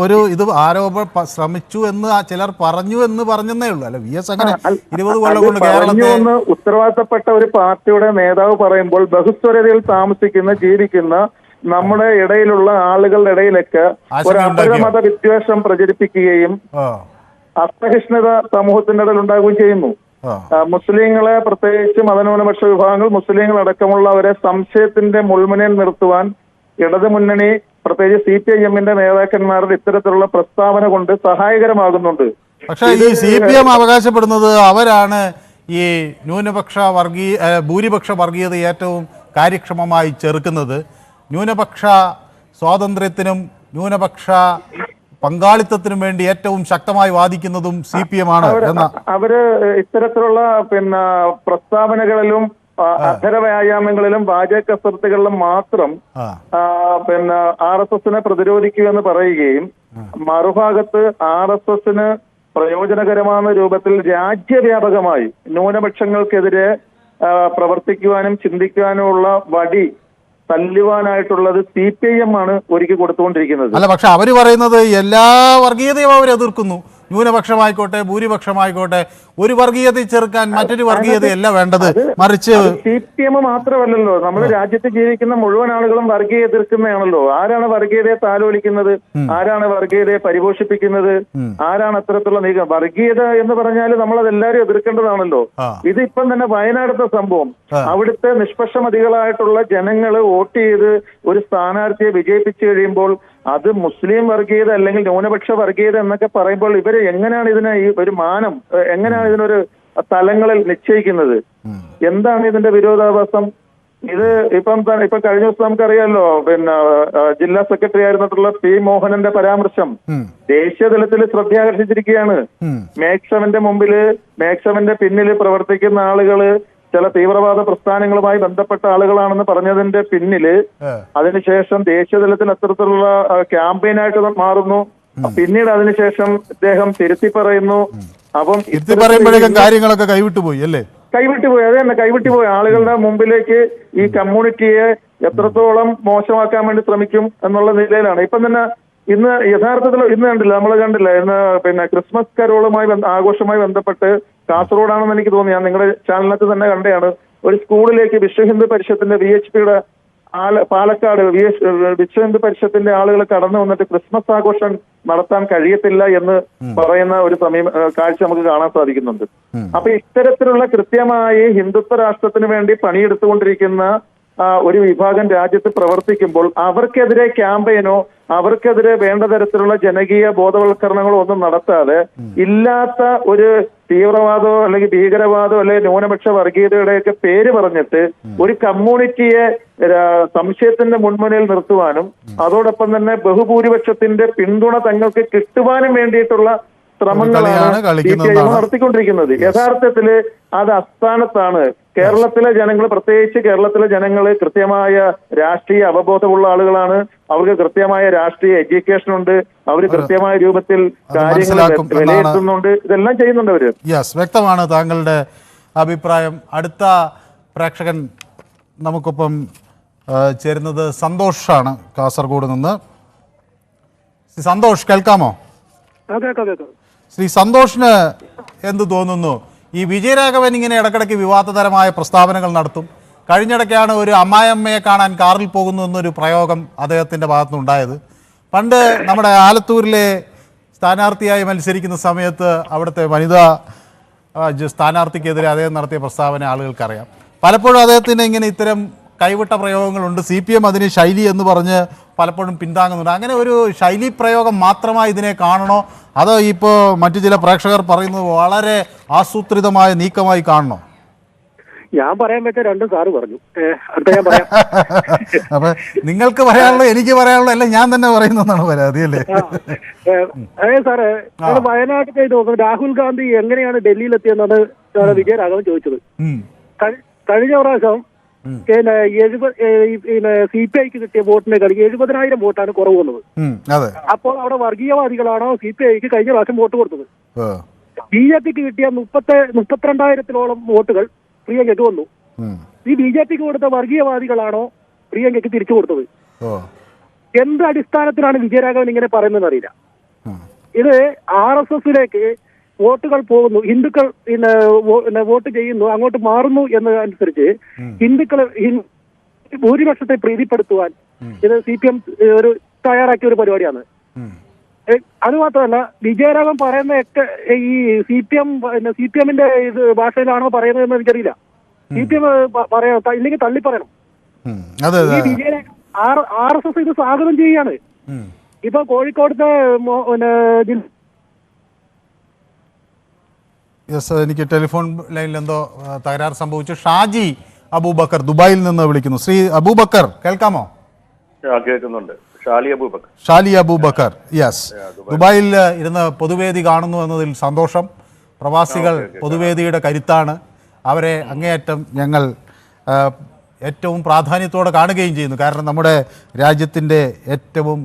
Speaker 1: ഒരു ഇത് ആരോപണം ശ്രമിച്ചു എന്ന് ചിലർ പറഞ്ഞു എന്ന് പറഞ്ഞതേ ഉള്ളൂ. അല്ല, VS അങ്ങനെ 20 കൊല്ലം കൊണ്ട് കേരളത്തെ
Speaker 5: ഉത്തരവാദിത്തപ്പെട്ട ഒരു പാർട്ടിയുടെ നേതാവ് പറയുമ്പോൾ ബഹുസ്വരതയിൽ താമസിക്കുന്ന ജീവിക്കുന്ന നമ്മുടെ ഇടയിലുള്ള ആളുകളുടെ ഇടയിലൊക്കെ ഒരു അപരമത വിദ്വേഷം പ്രചരിപ്പിക്കുകയും അസഹിഷ്ണുത സമൂഹത്തിന്റെ ഇടയിൽ ഉണ്ടാകുകയും ചെയ്യുന്നു. മുസ്ലിങ്ങളെ, പ്രത്യേകിച്ച് മതന്യൂനപക്ഷ വിഭാഗങ്ങൾ, മുസ്ലിങ്ങൾ അടക്കമുള്ളവരെ സംശയത്തിന്റെ മുൾമുനയിൽ നിർത്തുവാൻ ഇടതുമുന്നണി, പ്രത്യേകിച്ച് CPIM-ന്റെ നേതാക്കന്മാരുടെ ഇത്തരത്തിലുള്ള പ്രസ്താവന കൊണ്ട് സഹായകരമാകുന്നുണ്ട്.
Speaker 1: പക്ഷേ ഈ CPM അവകാശപ്പെടുന്നത് അവരാണ് ഈ ഭൂരിപക്ഷ വർഗീയത ഏറ്റവും കാര്യക്ഷമമായി ചെറുക്കുന്നത്. ന്യൂനപക്ഷ സ്വാതന്ത്ര്യത്തിനും ന്യൂനപക്ഷ പങ്കാളിത്തത്തിനും വേണ്ടി ഏറ്റവും ശക്തമായി വാദിക്കുന്നതും CPM ആണ്.
Speaker 5: അവര് ഇത്തരത്തിലുള്ള പിന്നെ പ്രസ്താവനകളിലും അധര വ്യായാമങ്ങളിലും വാചക കസർത്തുകളിലും മാത്രം പിന്നെ RSSനെ പ്രതിരോധിക്കുമെന്ന് പറയുകയും മറുഭാഗത്ത് RSSന് പ്രയോജനകരമായ രൂപത്തിൽ രാജ്യവ്യാപകമായി ന്യൂനപക്ഷങ്ങൾക്കെതിരെ പ്രവർത്തിക്കുവാനും ചിന്തിക്കുവാനുമുള്ള വടി തല്ലുവാനായിട്ടുള്ളത് CPIM ആണ് ഒരുക്കി കൊടുത്തുകൊണ്ടിരിക്കുന്നത്.
Speaker 1: അല്ല, പക്ഷെ അവര് പറയുന്നത് എല്ലാ വർഗീയതയും അവർ എതിർക്കുന്നു. ന്യൂനപക്ഷമായിക്കോട്ടെ ഭൂരിപക്ഷമായിക്കോട്ടെ, ഒരു വർഗീയത ചെറുക്കാൻ മറ്റൊരു വർഗീയതയല്ല വേണ്ടത്, മറിച്ച്
Speaker 5: CPM മാത്രമല്ലല്ലോ, നമ്മുടെ രാജ്യത്ത് ജീവിക്കുന്ന മുഴുവൻ ആളുകളും വർഗീയത എതിർക്കുന്നതാണല്ലോ. ആരാണ് വർഗീയതയെ താലോലിക്കുന്നത്? ആരാണ് വർഗീയതയെ പരിപോഷിപ്പിക്കുന്നത്? ആരാണ് അത്തരത്തിലുള്ള നീക്കം? വർഗീയത എന്ന് പറഞ്ഞാൽ നമ്മളതെല്ലാവരും എതിർക്കേണ്ടതാണല്ലോ. ഇതിപ്പം തന്നെ വയനാടത്തെ സംഭവം, അവിടുത്തെ നിഷ്പക്ഷമതികളായിട്ടുള്ള ജനങ്ങള് വോട്ട് ചെയ്ത് ഒരു സ്ഥാനാർത്ഥിയെ വിജയിപ്പിച്ചു കഴിയുമ്പോൾ അത് മുസ്ലിം വർഗീയത അല്ലെങ്കിൽ ന്യൂനപക്ഷ വർഗീയത എന്നൊക്കെ പറയുമ്പോൾ ഇവര് എങ്ങനെയാണ് ഇതിനെ ഈ ഒരു മാനം, എങ്ങനെയാണ് ഇതിനൊരു തലങ്ങളിൽ നിശ്ചയിക്കുന്നത്? എന്താണ് ഇതിന്റെ വിരോധാഭാസം? ഇത് ഇപ്പൊ കഴിഞ്ഞ ദിവസം നമുക്കറിയാമല്ലോ, പിന്നെ ജില്ലാ സെക്രട്ടറി ആയിരുന്നിട്ടുള്ള P. മോഹനന്റെ പരാമർശം ദേശീയ തലത്തിൽ ശ്രദ്ധയാകർഷിച്ചിരിക്കുകയാണ്. മേക്സവന്റെ പിന്നിൽ പ്രവർത്തിക്കുന്ന ആളുകള് ചില തീവ്രവാദ പ്രസ്ഥാനങ്ങളുമായി ബന്ധപ്പെട്ട ആളുകളാണെന്ന് പറഞ്ഞതിന്റെ പിന്നില് അതിനുശേഷം ദേശീയ തലത്തിൽ അത്തരത്തിലുള്ള ക്യാമ്പയിനായിട്ട് മാറുന്നു. പിന്നീട് അതിനുശേഷം ഇദ്ദേഹം തിരുത്തി പറയുന്നു. അപ്പം
Speaker 1: കാര്യങ്ങളൊക്കെ കൈവിട്ടുപോയി അല്ലേ?
Speaker 5: കൈവിട്ടുപോയി, അത് തന്നെ കൈവിട്ടുപോയി. ആളുകളുടെ മുമ്പിലേക്ക് ഈ കമ്മ്യൂണിറ്റിയെ എത്രത്തോളം മോശമാക്കാൻ വേണ്ടി ശ്രമിക്കും എന്നുള്ള നിലയിലാണ് ഇപ്പം തന്നെ. ഇന്ന് യഥാർത്ഥത്തിൽ ഇന്ന് കണ്ടില്ല ഇന്ന് പിന്നെ ക്രിസ്മസ് കരോളുമായി ആഘോഷവുമായി ബന്ധപ്പെട്ട് കാസർഗോഡാണെന്ന് എനിക്ക് തോന്നി, ഞാൻ നിങ്ങളുടെ ചാനലിനകത്ത് തന്നെ കണ്ടതാണ്, ഒരു സ്കൂളിലേക്ക് വിശ്വ ഹിന്ദു പരിഷത്തിന്റെ VHPയുടെ പാലക്കാട് വിശ്വ ഹിന്ദു പരിഷത്തിന്റെ ആളുകൾ കടന്നു വന്നിട്ട് ക്രിസ്മസ് ആഘോഷം നടത്താൻ കഴിയത്തില്ല എന്ന് പറയുന്ന ഒരു കാഴ്ച നമുക്ക് കാണാൻ സാധിക്കുന്നുണ്ട്. അപ്പൊ ഇത്തരത്തിലുള്ള കൃത്യമായി ഹിന്ദുത്വ രാഷ്ട്രത്തിന് വേണ്ടി പണിയെടുത്തുകൊണ്ടിരിക്കുന്ന ഒരു വിഭാഗം രാജ്യത്ത് പ്രവർത്തിക്കുമ്പോൾ അവർക്കെതിരെ ക്യാമ്പയിനോ അവർക്കെതിരെ വേണ്ട തരത്തിലുള്ള ജനകീയ ബോധവൽക്കരണങ്ങളോ ഒന്നും നടത്താതെ ഇല്ലാത്ത ഒരു തീവ്രവാദമോ അല്ലെങ്കിൽ ഭീകരവാദമോ അല്ലെങ്കിൽ ന്യൂനപക്ഷ വർഗീയതയുടെയൊക്കെ പേര് പറഞ്ഞിട്ട് ഒരു കമ്മ്യൂണിറ്റിയെ സംശയത്തിന്റെ മുൻമുനയിൽ നിർത്തുവാനും അതോടൊപ്പം തന്നെ ബഹുഭൂരിപക്ഷത്തിന്റെ പിന്തുണ തങ്ങൾക്ക് കിട്ടുവാനും വേണ്ടിയിട്ടുള്ള ശ്രമങ്ങളാണ് നടത്തിക്കൊണ്ടിരിക്കുന്നത്. യഥാർത്ഥത്തില് അത് അസ്ഥാനത്താണ്. കേരളത്തിലെ ജനങ്ങൾ, പ്രത്യേകിച്ച് കേരളത്തിലെ ജനങ്ങൾ കൃത്യമായ രാഷ്ട്രീയ അവബോധമുള്ള ആളുകളാണ്. അവർക്ക് കൃത്യമായ രാഷ്ട്രീയ എഡ്യൂക്കേഷൻ ഉണ്ട്. അവർ കൃത്യമായ രൂപത്തിൽ കാര്യങ്ങൾ വിലയിരുത്തുന്നുണ്ട്. ഇതെല്ലാം ചെയ്യുന്നുണ്ട് അവര്.
Speaker 1: യെസ്, വ്യക്തമാണ് താങ്കളുടെ അഭിപ്രായം. അടുത്ത പ്രേക്ഷകൻ നമുക്കൊപ്പം ചേരുന്നത് സന്തോഷാണ്, കാസർഗോഡ് നിന്ന്. സന്തോഷ്, കേൾക്കാമോ? ശ്രീ സന്തോഷിന് എന്ത് തോന്നുന്നു? ഈ വിജയരാഘവൻ ഇങ്ങനെ ഇടയ്ക്കിടയ്ക്ക് വിവാദതരമായ പ്രസ്താവനകൾ നടത്തും. കഴിഞ്ഞിടയ്ക്കാണ് ഒരു അമ്മായിയമ്മയെ കാണാൻ കാറിൽ പോകുന്നു എന്നൊരു പ്രയോഗം അദ്ദേഹത്തിൻ്റെ ഭാഗത്തുനിന്നുണ്ടായത്. പണ്ട് നമ്മുടെ ആലത്തൂരിലെ സ്ഥാനാർത്ഥിയായി മത്സരിക്കുന്ന സമയത്ത് അവിടുത്തെ വനിതാ സ്ഥാനാർത്ഥിക്കെതിരെ അദ്ദേഹം നടത്തിയ പ്രസ്താവന ആളുകൾക്കറിയാം. പലപ്പോഴും അദ്ദേഹത്തിന് ഇങ്ങനെ ഇത്തരം കൈവിട്ട പ്രയോഗങ്ങളുണ്ട്. CPM അതിന് ശൈലി എന്ന് പറഞ്ഞ് പലപ്പോഴും പിന്താങ്ങുന്നുണ്ട്. അങ്ങനെ ഒരു ശൈലി പ്രയോഗം മാത്രമായി ഇതിനെ കാണണോ, അതോ ഇപ്പോൾ മറ്റു ചില പ്രേക്ഷകർ പറയുന്നത് വളരെ ആസൂത്രിതമായ നീക്കമായി കാണണോ?
Speaker 6: ഞാൻ പറയാൻ പറ്റ രണ്ടും സാറ് പറഞ്ഞു. അടുത്ത ഞാൻ പറയാം.
Speaker 1: അപ്പൊ നിങ്ങൾക്ക് പറയാനുള്ളത് എനിക്ക് പറയാനുള്ളത് എല്ലാം ഞാൻ തന്നെ പറയുന്നതാണ് പരാതി അല്ലേ?
Speaker 6: അതെ സാറേ, വയനാട്ടിൽ നോക്കുന്നത് രാഹുൽ ഗാന്ധി എങ്ങനെയാണ് ഡൽഹിയിലെത്തിയെന്നാണ് വിജയരാഘവൻ ചോദിച്ചത്. കഴിഞ്ഞ പ്രാവശ്യം CPIക്ക് കിട്ടിയ വോട്ടിനേക്കാൾ 70,000 വോട്ടാണ് കുറവ് വന്നത്. അപ്പോൾ അവിടെ വർഗീയവാദികളാണോ CPIക്ക് കഴിഞ്ഞ പ്രാവശ്യം വോട്ട് കൊടുത്തത്? BJPക്ക് കിട്ടിയ 32,000-ഓളം വോട്ടുകൾ പ്രിയങ്കയ്ക്ക് വന്നു. ഈ BJPക്ക് കൊടുത്ത വർഗീയവാദികളാണോ പ്രിയങ്കയ്ക്ക് തിരിച്ചു കൊടുത്തത്? എന്ത് അടിസ്ഥാനത്തിലാണ് വിജയരാഘവൻ ഇങ്ങനെ പറയുന്നതെന്ന് അറിയില്ല. ഇത് RSSലേക്ക് വോട്ടുകൾ പോകുന്നു, ഹിന്ദുക്കൾ വോട്ട് ചെയ്യുന്നു, അങ്ങോട്ട് മാറുന്നു എന്നതനുസരിച്ച് ഹിന്ദുക്കൾ ഭൂരിപക്ഷത്തെ പ്രീതിപ്പെടുത്തുവാൻ ഇത് CPM ഒരു തയ്യാറാക്കിയ ഒരു പരിപാടിയാണ്. അതുമാത്രമല്ല, വിജയരാഘവൻ പറയുന്നതൊക്കെ ഈ CPM-ന്റെ ഇത് ഭാഷയിലാണോ പറയുന്നതെന്ന് എനിക്കറിയില്ല. CPM പറയാം, ഇല്ലെങ്കിൽ തള്ളി പറയണം. ഈ RSS ഇത് സ്വാഗതം ചെയ്യുകയാണ്. ഇപ്പൊ കോഴിക്കോടത്തെ
Speaker 1: യെസ്, എനിക്ക് ടെലിഫോൺ ലൈനിൽ എന്തോ തകരാർ സംഭവിച്ചു. ഷാജി അബൂബക്കർ ദുബായിൽ നിന്ന് വിളിക്കുന്നു. ശ്രീ അബൂബക്കർ, കേൾക്കാമോ?
Speaker 3: കേൾക്കുന്നുണ്ട്.
Speaker 1: ഷാലി അബൂബക്കർ, യെസ്. ദുബായിൽ ഇരുന്ന് പൊതുവേദി കാണുന്നു എന്നതിൽ സന്തോഷം. പ്രവാസികൾ പൊതുവേദിയുടെ കരുത്താണ്. അവരെ അങ്ങേയറ്റം ഞങ്ങൾ ഏറ്റവും പ്രാധാന്യത്തോടെ കാണുകയും ചെയ്യുന്നു. കാരണം നമ്മുടെ രാജ്യത്തിൻ്റെ ഏറ്റവും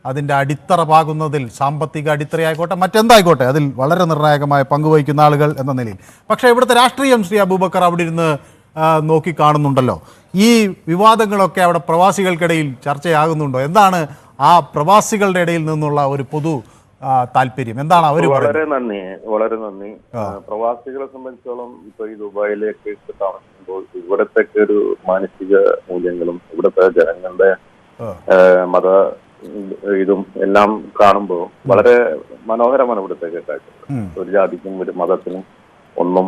Speaker 1: അതിൻ്റെ അടിത്തറ പാകുന്നതിൽ, സാമ്പത്തിക അടിത്തറയായിക്കോട്ടെ മറ്റെന്തായിക്കോട്ടെ, അതിൽ വളരെ നിർണായകമായ പങ്കുവഹിക്കുന്ന ആളുകൾ എന്ന നിലയിൽ. പക്ഷേ ഇവിടുത്തെ രാഷ്ട്രീയം ശ്രീ അബൂബക്കർ അവിടെ ഇരുന്ന് നോക്കിക്കാണുന്നുണ്ടല്ലോ. ഈ വിവാദങ്ങളൊക്കെ അവിടെ പ്രവാസികൾക്കിടയിൽ ചർച്ചയാകുന്നുണ്ടോ? എന്താണ് ആ പ്രവാസികളുടെ ഇടയിൽ നിന്നുള്ള ഒരു പൊതു താല്പര്യം? എന്താണ് അവർ?
Speaker 3: വളരെ നന്ദി. പ്രവാസികളെ സംബന്ധിച്ചോളം ഇപ്പൊ ഈ ദുബായിലേക്ക് താമസിക്കുമ്പോൾ ഇവിടത്തെ ഒരു മാനസിക മൂല്യങ്ങളും ഇവിടുത്തെ ജനങ്ങളുടെ മത ഇതും എല്ലാം കാണുമ്പോൾ വളരെ മനോഹരമാണ് ഇവിടുത്തെ കാഴ്ചകൾ. ഒരു ജാതിക്കും ഒരു മതത്തിനും ഒന്നും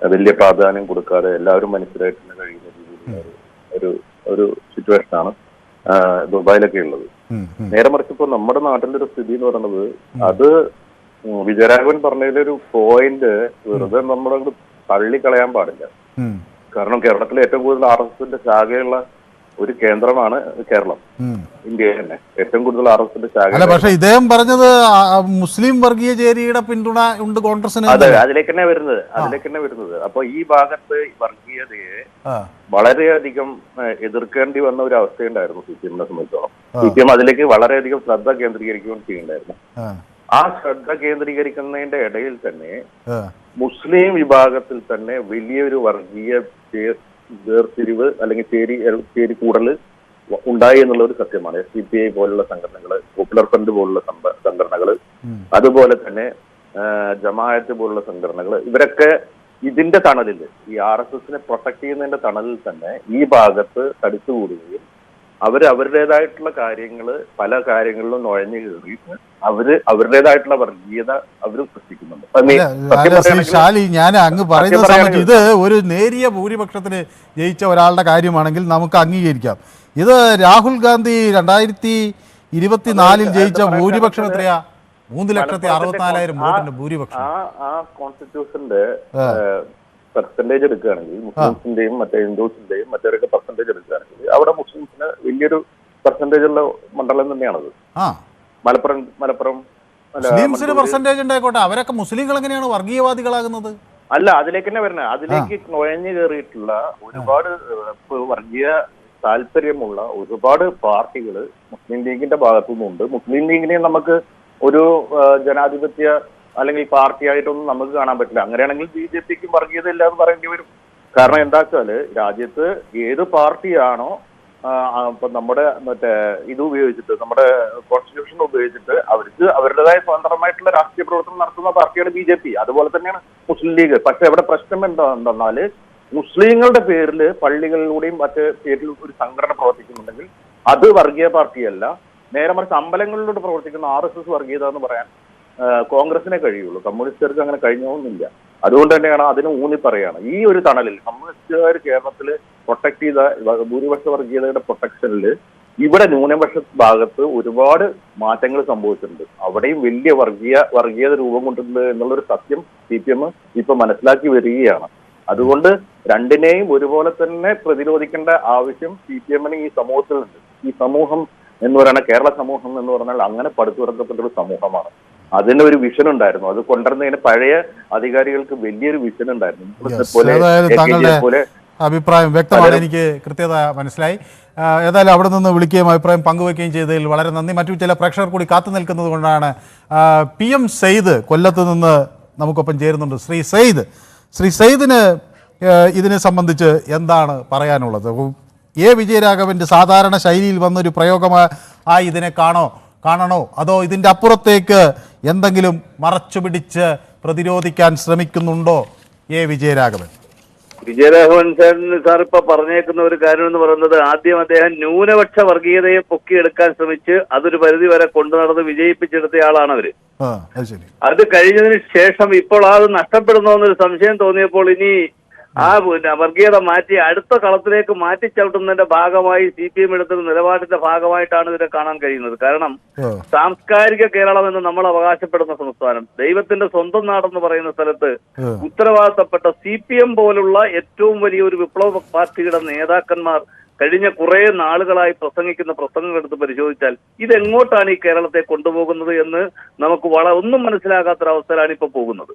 Speaker 3: വലിയ പ്രാധാന്യം കൊടുക്കാതെ എല്ലാവരും മനുഷ്യരായിട്ട് കഴിയുന്ന രീതിയിലുള്ള ഒരു സിറ്റുവേഷനാണ് ദുബായിലൊക്കെ ഉള്ളത്. നേരെ മറിച്ച് ഇപ്പൊ നമ്മുടെ നാട്ടിലെ ഒരു സ്ഥിതി എന്ന് പറയുന്നത്, അത് വിജയരാഘവൻ പറഞ്ഞതിലൊരു പോയിന്റ് വെറുതെ നമ്മളോട് തള്ളിക്കളയാൻ പാടില്ല. കാരണം കേരളത്തിലെ ഏറ്റവും കൂടുതൽ RSSന്റെ ശാഖയുള്ള ഒരു കേന്ദ്രമാണ് കേരളം, ഇന്ത്യയിൽ തന്നെ ഏറ്റവും കൂടുതൽ RSSന്റെ ശാഖ.
Speaker 1: അല്ല, പക്ഷെ ഇദ്ദേഹം പറഞ്ഞത് മുസ്ലിം വർഗീയ ചേരിയുടെ പിന്തുണ ഉണ്ട് കോൺഗ്രസിന്.
Speaker 3: അതെ, അതിലേക്ക് തന്നെ വരുന്നത്. അപ്പൊ ഈ ഭാഗത്ത് വർഗീയതയെ വളരെയധികം എതിർക്കേണ്ടി വന്ന ഒരു അവസ്ഥയുണ്ടായിരുന്നു CPM-നെ സംബന്ധിച്ചോളം. CPM അതിലേക്ക് വളരെയധികം ശ്രദ്ധ കേന്ദ്രീകരിക്കുകയും ചെയ്യുന്നുണ്ടായിരുന്നു. ആ ശ്രദ്ധ കേന്ദ്രീകരിക്കുന്നതിന്റെ ഇടയിൽ തന്നെ മുസ്ലിം വിഭാഗത്തിൽ തന്നെ വലിയൊരു വർഗീയ വേർതിരിവ് അല്ലെങ്കിൽ ചേരി കൂടൽ ഉണ്ടായി എന്നുള്ള ഒരു സത്യമാണ്. SDPI പോലുള്ള സംഘടനകള്, പോപ്പുലർ ഫ്രണ്ട് പോലുള്ള സംഘടനകള്, അതുപോലെ തന്നെ ജമാഅത്ത് പോലുള്ള സംഘടനകള്, ഇവരൊക്കെ ഇതിന്റെ തണലിൽ, ഈ RSSനെ പ്രൊട്ടക്ട് ചെയ്യുന്നതിന്റെ തണലിൽ തന്നെ ഈ ഭാഗത്ത് തടിച്ചുകൂടുകയും
Speaker 7: അവരുടേതായിട്ടുള്ള കാര്യങ്ങള് പല കാര്യങ്ങളിലും നുഴഞ്ഞു കയറിയിട്ട് അവരുടേതായിട്ടുള്ള വർഗീയത അവർ സൃഷ്ടിക്കുന്നുണ്ട്.
Speaker 1: ശ്രീ ഷാലി, ഞാൻ അങ്ങ് പറയുന്ന സമയത്ത് ഇത് ഒരു നേരിയ ഭൂരിപക്ഷത്തിന് ജയിച്ച ഒരാളുടെ കാര്യമാണെങ്കിൽ നമുക്ക് അംഗീകരിക്കാം. ഇത് രാഹുൽ ഗാന്ധി 2024 ജയിച്ച ഭൂരിപക്ഷം എത്രയാ? 3,64,000 വോട്ടിന്റെ ഭൂരിപക്ഷം.
Speaker 7: ആ കോൺസ്റ്റിറ്റ്യൂഷന്റെ പെർസെന്റേജ് എടുക്കുകയാണെങ്കിൽ മുസ്ലിംസിന്റെയും മറ്റേ ഹിന്ദുസിന്റെയും മറ്റവരൊക്കെ പെർസെന്റേജ് എടുക്കുകയാണെങ്കിൽ അവിടെ മുസ്ലിംസിന് വലിയൊരു പെർസെന്റേജ് ഉള്ള മണ്ഡലം തന്നെയാണത്. മലപ്പുറം
Speaker 1: മുസ്ലിംസിന് പെർസെന്റേജ് ഉണ്ടായിക്കോട്ടെ, അവരൊക്കെ മുസ്ലിങ്ങൾ എങ്ങനെയാണ് വർഗീയവാദികളാകുന്നത്?
Speaker 7: അല്ല, അതിലേക്ക് തന്നെ വരുന്നത്. അതിലേക്ക് നുഴഞ്ഞു കയറിയിട്ടുള്ള ഒരുപാട് വർഗീയ താല്പര്യമുള്ള ഒരുപാട് പാർട്ടികൾ മുസ്ലിം ലീഗിന്റെ ഭാഗത്തു നിന്നുണ്ട്. മുസ്ലിം ലീഗിനെ നമുക്ക് ഒരു ജനാധിപത്യ അല്ലെങ്കിൽ പാർട്ടിയായിട്ടൊന്നും നമുക്ക് കാണാൻ പറ്റില്ല. അങ്ങനെയാണെങ്കിൽ BJPക്കും വർഗീയത ഇല്ല എന്ന് പറയേണ്ടി വരും. കാരണം എന്താ വെച്ചാല് രാജ്യത്ത് ഏത് പാർട്ടിയാണോ ഇപ്പൊ നമ്മുടെ ഇത് ഉപയോഗിച്ചിട്ട് നമ്മുടെ കോൺസ്റ്റിറ്റ്യൂഷൻ ഉപയോഗിച്ചിട്ട് അവർക്ക് അവരുടേതായ സ്വതന്ത്രമായിട്ടുള്ള രാഷ്ട്രീയ പ്രവർത്തനം നടത്തുന്ന പാർട്ടിയാണ് BJP. അതുപോലെ തന്നെയാണ് മുസ്ലിം ലീഗ്. പക്ഷെ ഇവിടെ പ്രശ്നം എന്തെന്നാല് മുസ്ലിങ്ങളുടെ പേരിൽ പള്ളികളിലൂടെയും മറ്റ് പേരിൽ ഒരു സംഘടന പ്രവർത്തിക്കുന്നുണ്ടെങ്കിൽ അത് വർഗീയ പാർട്ടിയല്ല. നേരെ മറിച്ച് അമ്പലങ്ങളിലൂടെ പ്രവർത്തിക്കുന്ന RSS വർഗീയത എന്ന് പറയാൻ കോൺഗ്രസിനെ കഴിയുള്ളൂ. കമ്മ്യൂണിസ്റ്റുകാർക്ക് അങ്ങനെ കഴിഞ്ഞൊന്നുമില്ല. അതുകൊണ്ട് തന്നെയാണ് അതിന് ഊന്നി പറയാണ് ഈ ഒരു തണലിൽ കമ്മ്യൂണിസ്റ്റുകാർ കേരളത്തിൽ പ്രൊട്ടക്ട് ചെയ്ത ഭൂരിപക്ഷ വർഗീയതയുടെ പ്രൊട്ടക്ഷനിൽ ഇവിടെ ന്യൂനപക്ഷ ഭാഗത്ത് ഒരുപാട് മാറ്റങ്ങൾ സംഭവിച്ചിട്ടുണ്ട്. അവിടെയും വലിയ വർഗീയത രൂപം കൊണ്ടിട്ടുണ്ട് എന്നുള്ളൊരു സത്യം CPM ഇപ്പൊ മനസ്സിലാക്കി വരികയാണ്. അതുകൊണ്ട് രണ്ടിനെയും ഒരുപോലെ തന്നെ പ്രതിരോധിക്കേണ്ട ആവശ്യം CPM-ന് ഈ സമൂഹത്തിലുണ്ട്. ഈ സമൂഹം എന്ന് പറയുന്ന കേരള സമൂഹം എന്ന് പറഞ്ഞാൽ അങ്ങനെ പടുത്തുയർത്തപ്പെട്ടൊരു സമൂഹമാണ്. അതിന് ഒരു വിഷൻ ഉണ്ടായിരുന്നു. അത് കൊണ്ടുവരുന്നതിന് പഴയ അധികാരികൾക്ക് വലിയൊരു വിഷൻ ഉണ്ടായിരുന്നു.
Speaker 1: താങ്കളുടെ അഭിപ്രായം വ്യക്തമാണ്, എനിക്ക് കൃത്യത മനസ്സിലായി. ഏതായാലും അവിടെ നിന്ന് വിളിക്കുകയും അഭിപ്രായം പങ്കുവയ്ക്കുകയും ചെയ്തതിൽ വളരെ നന്ദി. മറ്റു ചില പ്രേക്ഷകർ കൂടി കാത്തു നിൽക്കുന്നത് കൊണ്ടാണ് PM സെയ്ദ് കൊല്ലത്ത് നിന്ന് നമുക്കൊപ്പം ചേരുന്നുണ്ട്. ശ്രീ സെയ്ദിന് ഇതിനെ സംബന്ധിച്ച് എന്താണ് പറയാനുള്ളത്? വിജയരാഘവന്റെ സാധാരണ ശൈലിയിൽ വന്നൊരു പ്രയോഗമായി ഇതിനെ കാണണോ അതോ ഇതിൻ്റെ അപ്പുറത്തേക്ക് എന്തെങ്കിലും മറച്ചുപിടിച്ച് പ്രതിരോധിക്കാൻ ശ്രമിക്കുന്നുണ്ടോ വിജയരാഘവൻ?
Speaker 3: വിജയരാഘവൻ സാർ ഇപ്പൊ പറഞ്ഞേക്കുന്ന ഒരു കാര്യം എന്ന് പറയുന്നത്, ആദ്യം അദ്ദേഹം ന്യൂനപക്ഷ വർഗീയതയെ പൊക്കിയെടുക്കാൻ ശ്രമിച്ച് അതൊരു പരിധി വരെ കൊണ്ടു നടന്ന് വിജയിപ്പിച്ചെടുത്ത ആളാണ് അവര്. അത് കഴിഞ്ഞതിന് ശേഷം ഇപ്പോൾ അത് നഷ്ടപ്പെടുന്നോ എന്നൊരു സംശയം തോന്നിയപ്പോൾ ഇനി ആ വർഗീയത മാറ്റി അടുത്ത കളത്തിലേക്ക് മാറ്റിച്ചവിട്ടുന്നതിന്റെ ഭാഗമായി CPM എടുത്തൊരു നിലപാടിന്റെ ഭാഗമായിട്ടാണ് ഇതിനെ കാണാൻ കഴിയുന്നത്. കാരണം സാംസ്കാരിക കേരളം എന്ന് നമ്മൾ അവകാശപ്പെടുന്ന സംസ്ഥാനം, ദൈവത്തിന്റെ സ്വന്തം നാടെന്ന് പറയുന്ന സ്ഥലത്ത് ഉത്തരവാദിത്തപ്പെട്ട CPM പോലുള്ള ഏറ്റവും വലിയ ഒരു വിപ്ലവ പാർട്ടിയുടെ നേതാക്കന്മാർ കഴിഞ്ഞ കുറെ നാളുകളായി പ്രസംഗിക്കുന്ന പ്രസംഗങ്ങൾ എടുത്ത് പരിശോധിച്ചാൽ ഇതെങ്ങോട്ടാണ് ഈ കേരളത്തെ കൊണ്ടുപോകുന്നത് എന്ന് നമുക്ക് ഒന്നും മനസ്സിലാകാത്തൊരവസ്ഥയിലാണ് ഇപ്പൊ പോകുന്നത്.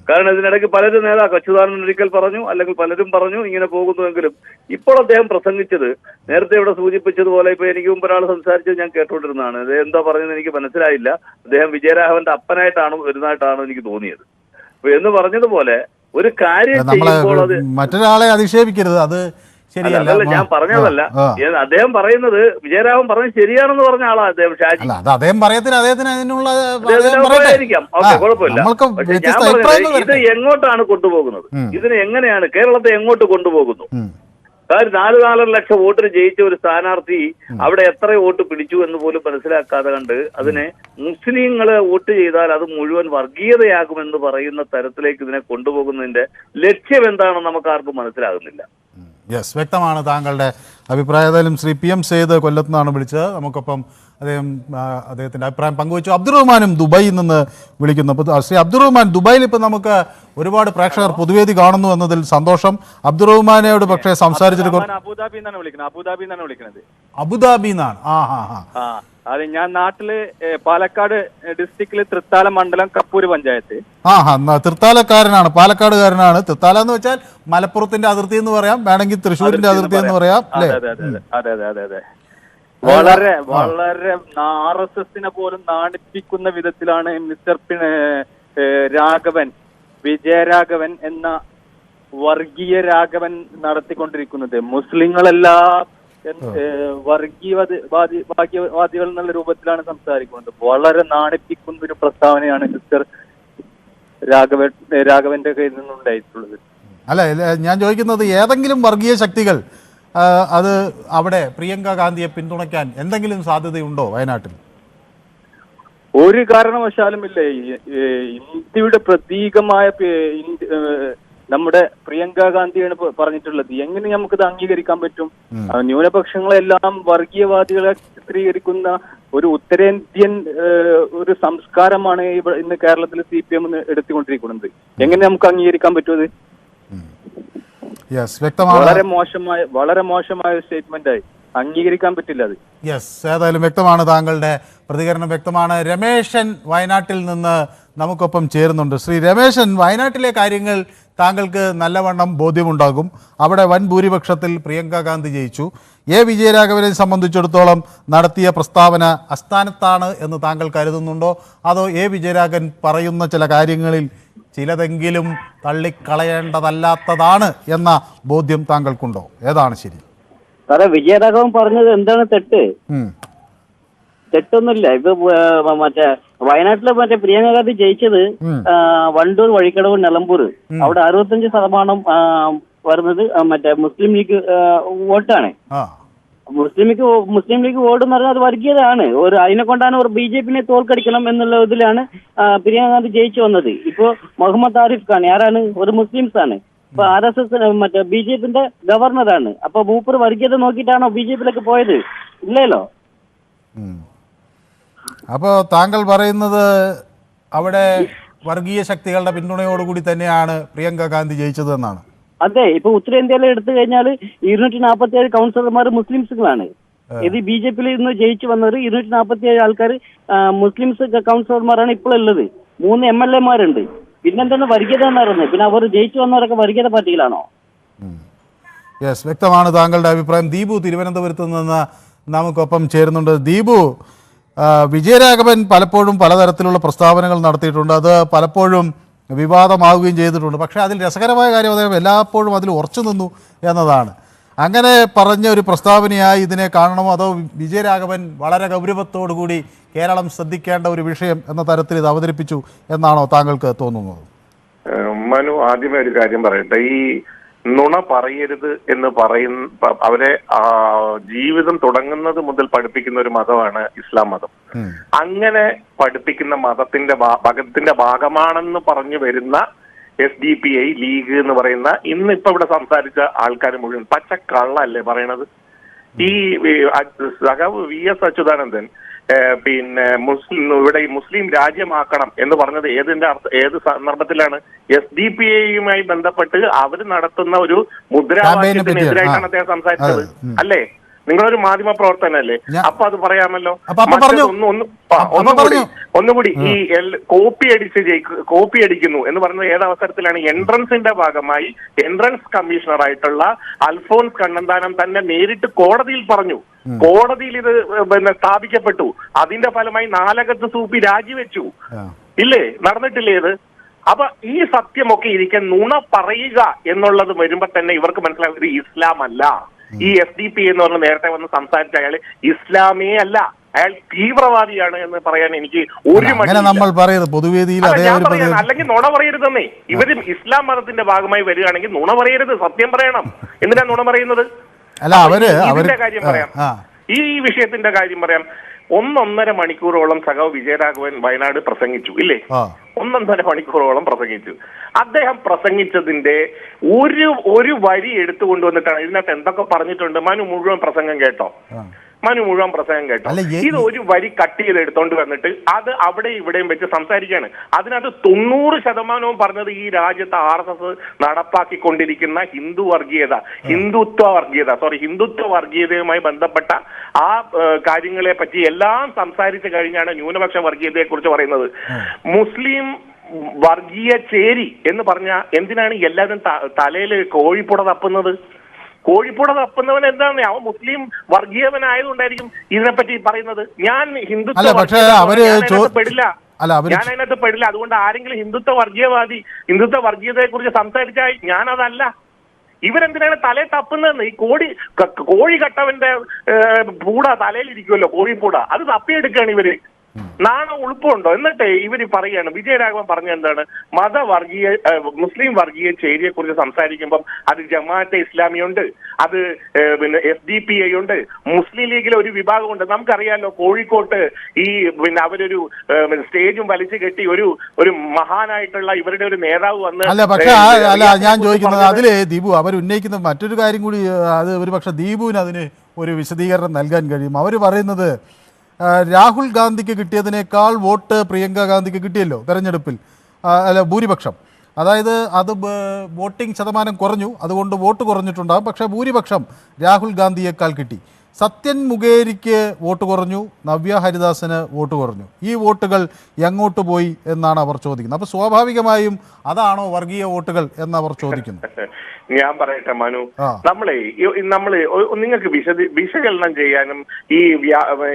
Speaker 3: കാരണം ഇതിനിടയ്ക്ക് പലരും നേതാക്കൾ അച്യുതാനന്ദൻ ഒരിക്കൽ പറഞ്ഞു, അല്ലെങ്കിൽ പലരും പറഞ്ഞു ഇങ്ങനെ പോകുന്നുവെങ്കിലും ഇപ്പോൾ അദ്ദേഹം പ്രസംഗിച്ചത് നേരത്തെ ഇവിടെ സൂചിപ്പിച്ചതുപോലെ ഇപ്പൊ എനിക്ക് മുമ്പ് ഒരാൾ സംസാരിച്ചത് ഞാൻ കേട്ടുകൊണ്ടിരുന്നതാണ്. ഇത് എന്താ പറഞ്ഞതെന്ന് എനിക്ക് മനസ്സിലായില്ല. അദ്ദേഹം വിജയരാഘവന്റെ അപ്പനായിട്ടാണ് വരുന്നതായിട്ടാണ് എനിക്ക് തോന്നിയത്. അപ്പൊ എന്ന് പറഞ്ഞതുപോലെ ഒരു കാര്യം ചെയ്യുമ്പോൾ അത്
Speaker 1: മറ്റൊരാളെ അധിക്ഷേപിക്കരുത്, അത്
Speaker 3: ശരിയല്ല. ഞാൻ പറഞ്ഞതല്ല, അദ്ദേഹം പറയുന്നത് വിജയരാഘവൻ പറഞ്ഞത് ശരിയാണെന്ന് പറഞ്ഞ ആളാ അദ്ദേഹം. ഷാജി
Speaker 1: അദ്ദേഹം
Speaker 3: പറയായിരിക്കാം, ഓക്കെ, കുഴപ്പമില്ല. പക്ഷെ ഞാൻ പറഞ്ഞത് ഇത് എങ്ങോട്ടാണ് കൊണ്ടുപോകുന്നത്, ഇതിനെ എങ്ങനെയാണ് കേരളത്തെ എങ്ങോട്ട് കൊണ്ടുപോകുന്നു? കാര്യം 4.5 ലക്ഷം വോട്ടിന് ജയിച്ച ഒരു സ്ഥാനാർത്ഥി അവിടെ എത്ര വോട്ട് പിടിച്ചു എന്ന് പോലും മനസ്സിലാക്കാതെ കണ്ട് അതിനെ മുസ്ലിങ്ങളെ വോട്ട് ചെയ്താൽ അത് മുഴുവൻ വർഗീയതയാകുമെന്ന് പറയുന്ന തരത്തിലേക്ക് ഇതിനെ കൊണ്ടുപോകുന്നതിന്റെ ലക്ഷ്യം എന്താണെന്ന് നമുക്ക് ആർക്കും മനസ്സിലാകുന്നില്ല.
Speaker 1: യെസ്, വ്യക്തമാണ് താങ്കളുടെ അഭിപ്രായം. ഏതായാലും ശ്രീ PM സെയ്ദ് കൊല്ലത്ത് നിന്നാണ് വിളിച്ചത്. നമുക്കൊപ്പം അദ്ദേഹത്തിൻ്റെ അഭിപ്രായം പങ്കുവച്ചു. അബ്ദുറഹ്മാനും ദുബായിൽ നിന്ന് വിളിക്കുന്നു. ശ്രീ അബ്ദുറഹ്മാൻ, ദുബായിൽ ഇപ്പം നമുക്ക് ഒരുപാട് പ്രേക്ഷകർ പൊതുവേദി കാണുന്നു എന്നതിൽ സന്തോഷം. അബ്ദുറഹ്മാനോട് പക്ഷേ സംസാരിച്ചിട്ട്
Speaker 8: അബുദാബിയിൽ നിന്നാണ് വിളിക്കുന്നത്.
Speaker 1: അബുദാബിയിൽ നിന്നാണ്.
Speaker 8: അത് ഞാൻ നാട്ടില് പാലക്കാട് ഡിസ്ട്രിക്റ്റില് തൃത്താല മണ്ഡലം കപ്പൂര് പഞ്ചായത്ത്.
Speaker 1: തൃത്താലക്കാരനാണ്, പാലക്കാടുകാരനാണ്. തൃത്താല എന്ന് വെച്ചാൽ മലപ്പുറത്തിന്റെ അതിർത്തി എന്ന് പറയാം, വേണമെങ്കിൽ തൃശ്ശൂരിന്റെ അതിർത്തി എന്ന് പറയാം.
Speaker 8: അതെ. വളരെ വളരെ RSSനെ പോലും നാണിപ്പിക്കുന്ന വിധത്തിലാണ് മിസ്റ്റർ രാഘവൻ, വിജയരാഘവൻ എന്ന വർഗീയ രാഘവൻ നടത്തിക്കൊണ്ടിരിക്കുന്നത്. മുസ്ലിങ്ങളെല്ലാം വർഗീയവാദികൾ എന്നുള്ള രൂപത്തിലാണ് സംസാരിക്കുന്നത്. വളരെ നാണിപ്പിക്കുന്ന ഒരു പ്രസ്താവനയാണ് മിസ്റ്റർ രാഘവന്റെ കയ്യിൽ നിന്നുണ്ടായിട്ടുള്ളത്.
Speaker 1: അല്ല, ഞാൻ ചോദിക്കുന്നത് ഏതെങ്കിലും വർഗീയ ശക്തികൾ അത് അവിടെ പ്രിയങ്ക ഗാന്ധിയെ പിന്തുണയ്ക്കാൻ എന്തെങ്കിലും സാധ്യതയുണ്ടോ വയനാട്ടിൽ?
Speaker 8: ഒരു കാരണവശാലും ഇല്ല. ഇന്ത്യയുടെ പ്രതീകമായ നമ്മുടെ പ്രിയങ്ക ഗാന്ധിയാണ് പറഞ്ഞിട്ടുള്ളത്. എങ്ങനെ നമുക്കിത് അംഗീകരിക്കാൻ പറ്റും? ന്യൂനപക്ഷങ്ങളെല്ലാം വർഗീയവാദികളെ ചിത്രീകരിക്കുന്ന ഒരു ഉത്തരേന്ത്യൻ ഒരു സംസ്കാരമാണ് ഇന്ന് കേരളത്തിൽ CPM എടുത്തുകൊണ്ടിരിക്കുന്നത്. എങ്ങനെ നമുക്ക് അംഗീകരിക്കാൻ പറ്റുമത്? വളരെ മോശമായ സ്റ്റേറ്റ്മെന്റ് ആയി, അംഗീകരിക്കാൻ പറ്റില്ല അത്.
Speaker 1: ഏതായാലും വ്യക്തമാണ്, താങ്കളുടെ പ്രതികരണം വ്യക്തമാണ്. രമേശൻ വയനാട്ടിൽ നിന്ന് നമുക്കൊപ്പം ചേരുന്നുണ്ട്. ശ്രീ രമേശൻ, വയനാട്ടിലെ കാര്യങ്ങൾ താങ്കൾക്ക് നല്ലവണ്ണം ബോധ്യമുണ്ടാകും. അവിടെ വൻ ഭൂരിപക്ഷത്തിൽ പ്രിയങ്ക ഗാന്ധി ജയിച്ചു. വിജയരാഘവനെ സംബന്ധിച്ചിടത്തോളം നടത്തിയ പ്രസ്താവന അസ്ഥാനത്താണ് എന്ന് താങ്കൾ കരുതുന്നുണ്ടോ? അതോ വിജയരാഘവൻ പറയുന്ന ചില കാര്യങ്ങളിൽ ചിലതെങ്കിലും തള്ളിക്കളയേണ്ടതല്ലാത്തതാണ് എന്ന ബോധ്യം താങ്കൾക്കുണ്ടോ? ഏതാണ് ശരി?
Speaker 2: സാറേ, വിജയരാഘവൻ പറഞ്ഞത് എന്താണ് തെറ്റ്? തെറ്റൊന്നുമില്ല. ഇത് വയനാട്ടിലെ പ്രിയങ്ക ഗാന്ധി ജയിച്ചത് വണ്ടൂർ, വഴിക്കടവ്, നിലമ്പൂർ, അവിടെ 65% വരുന്നത് മുസ്ലിം ലീഗ് വോട്ടാണ്. മുസ്ലിം ലീഗ് വോട്ട് എന്ന് പറഞ്ഞാൽ അത് വർഗീയതയാണ്. അതിനെ കൊണ്ടാണ് BJP-നെ തോൽക്കടിക്കണം എന്നുള്ള ഇതിലാണ് പ്രിയങ്ക ഗാന്ധി ജയിച്ചു വന്നത്. ഇപ്പോ മുഹമ്മദ് ആരിഫ് ഖാൻ ആരാണ്? ഒരു മുസ്ലിംസ് ആണ്. ഇപ്പൊ RSS BJP-ന്റെ ഗവർണറാണ്. അപ്പൊ മൂപ്പർ വർഗീയത നോക്കിയിട്ടാണോ BJP-യിലേക്ക് പോയത്? ഇല്ലല്ലോ.
Speaker 1: അപ്പോൾ താങ്കൾ പറയുന്നത് അവിടെ വർഗീയ ശക്തികളുടെ പിന്തുണയോടുകൂടി തന്നെയാണ് പ്രിയങ്ക ഗാന്ധി ജയിച്ചത് എന്നാണ്?
Speaker 2: അതെ. ഇപ്പൊ ഉത്തരേന്ത്യയിൽ എടുത്തു കഴിഞ്ഞാൽ 247 കൗൺസിലർമാർ മുസ്ലിംസുകളാണ്. ഇത് BJP-യിൽ ഇന്ന് ജയിച്ചു വന്നത് 247 ആൾക്കാർ മുസ്ലിംസ് കൗൺസിലർമാരാണ് ഇപ്പോൾ ഉള്ളത്. 3 MLA-മാരുണ്ട്. പിന്നെന്താണ് വർഗീയത എന്ന് പറയുന്നത്? പിന്നെ അവർ ജയിച്ചു വന്നവരൊക്കെ വർഗീയത പാർട്ടികളാണോ?
Speaker 1: വ്യക്തമാണ് താങ്കളുടെ അഭിപ്രായം. ദീപു തിരുവനന്തപുരത്ത് നിന്ന് നമുക്കൊപ്പം ചേരുന്നുണ്ട്. ദീപു, വിജയരാഘവൻ പലപ്പോഴും പലതരത്തിലുള്ള പ്രസ്താവനകൾ നടത്തിയിട്ടുണ്ട്. അത് പലപ്പോഴും വിവാദമാവുകയും ചെയ്തിട്ടുണ്ട്. പക്ഷേ അതിൽ രസകരമായ കാര്യം അദ്ദേഹം എല്ലായ്പ്പോഴും അതിൽ ഉറച്ചു നിന്നു എന്നതാണ്. അങ്ങനെ പറഞ്ഞ ഒരു പ്രസ്താവനയായി ഇതിനെ കാണണമോ? അതോ വിജയരാഘവൻ വളരെ ഗൗരവത്തോടു കൂടി കേരളം ശ്രദ്ധിക്കേണ്ട ഒരു വിഷയം എന്ന തരത്തിൽ ഇത് അവതരിപ്പിച്ചു എന്നാണോ താങ്കൾക്ക് തോന്നുന്നത്?
Speaker 7: മനു, ആദ്യമേ ഒരു കാര്യം പറയട്ടെ. ഈ നുണ പറയരുത് എന്ന് പറയുന്ന അവരെ ജീവിതം തുടങ്ങുന്നത് മുതൽ പഠിപ്പിക്കുന്ന ഒരു മതമാണ് ഇസ്ലാം മതം. അങ്ങനെ പഠിപ്പിക്കുന്ന മതത്തിന്റെ ഭാഗമാണെന്ന് പറഞ്ഞു വരുന്ന SDPI ലീഗ് എന്ന് പറയുന്ന ഇന്നിപ്പോ ഇവിടെ സംസാരിച്ച ആൾക്കാർ മുഴുവൻ പച്ചക്കള്ളല്ലേ പറയണത്. ഈ സഖാവ് VS അച്യുതാനന്ദൻ ഇവിടെ മുസ്ലിം രാജ്യമാക്കണം എന്ന് പറഞ്ഞത് ഏത് സന്ദർഭത്തിലാണ്? SDPI-യുമായി ബന്ധപ്പെട്ട് അവർ നടത്തുന്ന ഒരു മുദ്രാവാക്യത്തിനെതിരായിട്ടാണ് അദ്ദേഹം സംസാരിച്ചത് അല്ലേ? നിങ്ങളൊരു മാധ്യമ പ്രവർത്തനല്ലേ? അപ്പൊ അത് പറയാമല്ലോ. ഒന്നുകൂടി ഈ കോപ്പി അടിക്കുന്നു എന്ന് പറയുന്നത് ഏതവസരത്തിലാണ്? എൻട്രൻസിന്റെ ഭാഗമായി എൻട്രൻസ് കമ്മീഷണറായിട്ടുള്ള അൽഫോൺസ് കണ്ണന്താനം തന്നെ നേരിട്ട് കോടതിയിൽ പറഞ്ഞു. കോടതിയിൽ ഇത് സ്ഥാപിക്കപ്പെട്ടു. അതിന്റെ ഫലമായി നാലകത്ത് സൂപ്പി രാജിവെച്ചു. ഇല്ലേ? നടന്നിട്ടില്ലേ ഇത്? അപ്പൊ ഈ സത്യമൊക്കെ ഇരിക്കാൻ നുണ പറയുക എന്നുള്ളത് വരുമ്പോ തന്നെ ഇവർക്ക് മനസ്സിലാവും ഇത് ഇസ്ലാം അല്ല. ഈ SDP എന്ന് പറഞ്ഞ നേരത്തെ വന്ന് സംസാരിച്ച അയാൾ ഇസ്ലാമേ അല്ല, അയാൾ തീവ്രവാദിയാണ് എന്ന് പറയാൻ എനിക്ക് ഒരു
Speaker 1: പൊതുവേദിയിൽ
Speaker 7: അല്ലെങ്കിൽ നുണ പറയരുതെന്നേ. ഇവര് ഇസ്ലാം മതത്തിന്റെ ഭാഗമായി വരികയാണെങ്കിൽ നുണ പറയരുത്, സത്യം പറയണം. എന്തിനാ നുണ പറയുന്നത്? ഇതിന്റെ കാര്യം പറയാം, ഈ വിഷയത്തിന്റെ കാര്യം പറയാം. 1.5 മണിക്കൂറോളം സഖാവ് വിജയരാഘവൻ വയനാട് പ്രസംഗിച്ചു ഇല്ലേ? 1.5 മണിക്കൂറോളം പ്രസംഗിച്ചു. അദ്ദേഹം പ്രസംഗിച്ചതിന്റെ ഒരു വരി എടുത്തുകൊണ്ടുവന്നിട്ടാണ് ഇതിനകത്ത് എന്തൊക്കെ പറഞ്ഞിട്ടുണ്ട്. മനു മുഴുവൻ പ്രസംഗം കേട്ടോ? ഇത് ഒരു വരി കട്ട് ചെയ്ത് എടുത്തോണ്ട് വന്നിട്ട് അത് അവിടെ ഇവിടെയും വെച്ച് സംസാരിക്കുകയാണ്. അതിനകത്ത് 90% പറഞ്ഞത് ഈ രാജ്യത്ത് RSS നടപ്പാക്കിക്കൊണ്ടിരിക്കുന്ന ഹിന്ദുത്വ വർഗീയതയുമായി ബന്ധപ്പെട്ട ആ കാര്യങ്ങളെ പറ്റി എല്ലാം സംസാരിച്ചു കഴിഞ്ഞാണ് ന്യൂനപക്ഷ വർഗീയതയെ കുറിച്ച് പറയുന്നത്. മുസ്ലിം വർഗീയ ചേരി എന്ന് പറഞ്ഞ എന്തിനാണ് എല്ലാവരും തലയിൽ കോഴിപ്പുട തപ്പുന്നത്? കോഴിപ്പുട തപ്പുന്നവൻ എന്താണ്? അവൻ മുസ്ലിം വർഗീയവനായതുകൊണ്ടായിരിക്കും ഇതിനെപ്പറ്റി പറയുന്നത്. ഞാൻ ഹിന്ദുത്വ അതിനകത്ത് പെടില്ല. അതുകൊണ്ട് ആരെങ്കിലും ഹിന്ദുത്വ വർഗീയതയെ കുറിച്ച് സംസാരിച്ചാൽ ഞാനതല്ല. ഇവരെന്തിനാണ് തലയിൽ തപ്പുന്നതെന്ന്? ഈ കോഴി കട്ടവന്റെ പൂട തലയിലിരിക്കുമല്ലോ, കോഴിപ്പൂട, അത് തപ്പിയെടുക്കുകയാണ് ഇവര്.
Speaker 9: നാണോ ഉളുപ്പുണ്ടോ? എന്നിട്ട് ഇവര് പറയാണ്, വിജയരാഘവൻ പറഞ്ഞ എന്താണ്, മതവർഗീയ മുസ്ലിം വർഗീയ ചേരിയെ കുറിച്ച് സംസാരിക്കുമ്പം അത് ജമാഅത്തെ ഇസ്ലാമിയുണ്ട്, അത് പിന്നെ FDPI ഉണ്ട്, മുസ്ലിം ലീഗിലെ ഒരു വിഭാഗമുണ്ട്. നമുക്കറിയാലോ കോഴിക്കോട്ട് ഈ പിന്നെ അവരൊരു സ്റ്റേജും വലിച്ചു കെട്ടി ഒരു മഹാനായിട്ടുള്ള ഇവരുടെ ഒരു നേതാവ് വന്ന്
Speaker 1: അല്ല പക്ഷെ അല്ല ഞാൻ ചോദിക്കുന്നത് അതില് ദീപു അവർ ഉന്നയിക്കുന്ന മറ്റൊരു കാര്യം കൂടി, അത് ഒരു പക്ഷെ ദീപുവിന് അതിന് ഒരു വിശദീകരണം നൽകാൻ കഴിയും. അവർ പറയുന്നത് രാഹുൽ ഗാന്ധിക്ക് കിട്ടിയതിനേക്കാൾ വോട്ട് പ്രിയങ്ക ഗാന്ധിക്ക് കിട്ടിയല്ലോ തെരഞ്ഞെടുപ്പിൽ, അല്ല ഭൂരിപക്ഷം, അതായത് അത് വോട്ടിംഗ് ശതമാനം കുറഞ്ഞു, അതുകൊണ്ട് വോട്ട് കുറഞ്ഞിട്ടുണ്ടാകും, പക്ഷേ ഭൂരിപക്ഷം രാഹുൽ ഗാന്ധിയേക്കാൾ കിട്ടി. സത്യൻ മുഖേരിക്ക് വോട്ട് കുറഞ്ഞു, നവ്യ ഹരിദാസിന് വോട്ട് കുറഞ്ഞു. ഈ വോട്ടുകൾ എങ്ങോട്ട് പോയി എന്നാണ് അവർ ചോദിക്കുന്നത്. അപ്പോൾ സ്വാഭാവികമായും അതാണോ വർഗീയ വോട്ടുകൾ എന്ന് അവർ ചോദിക്കുന്നു.
Speaker 9: ഞാൻ പറയട്ടെ മനു, നമ്മള് നിങ്ങൾക്ക് വിശകലനം ചെയ്യാനും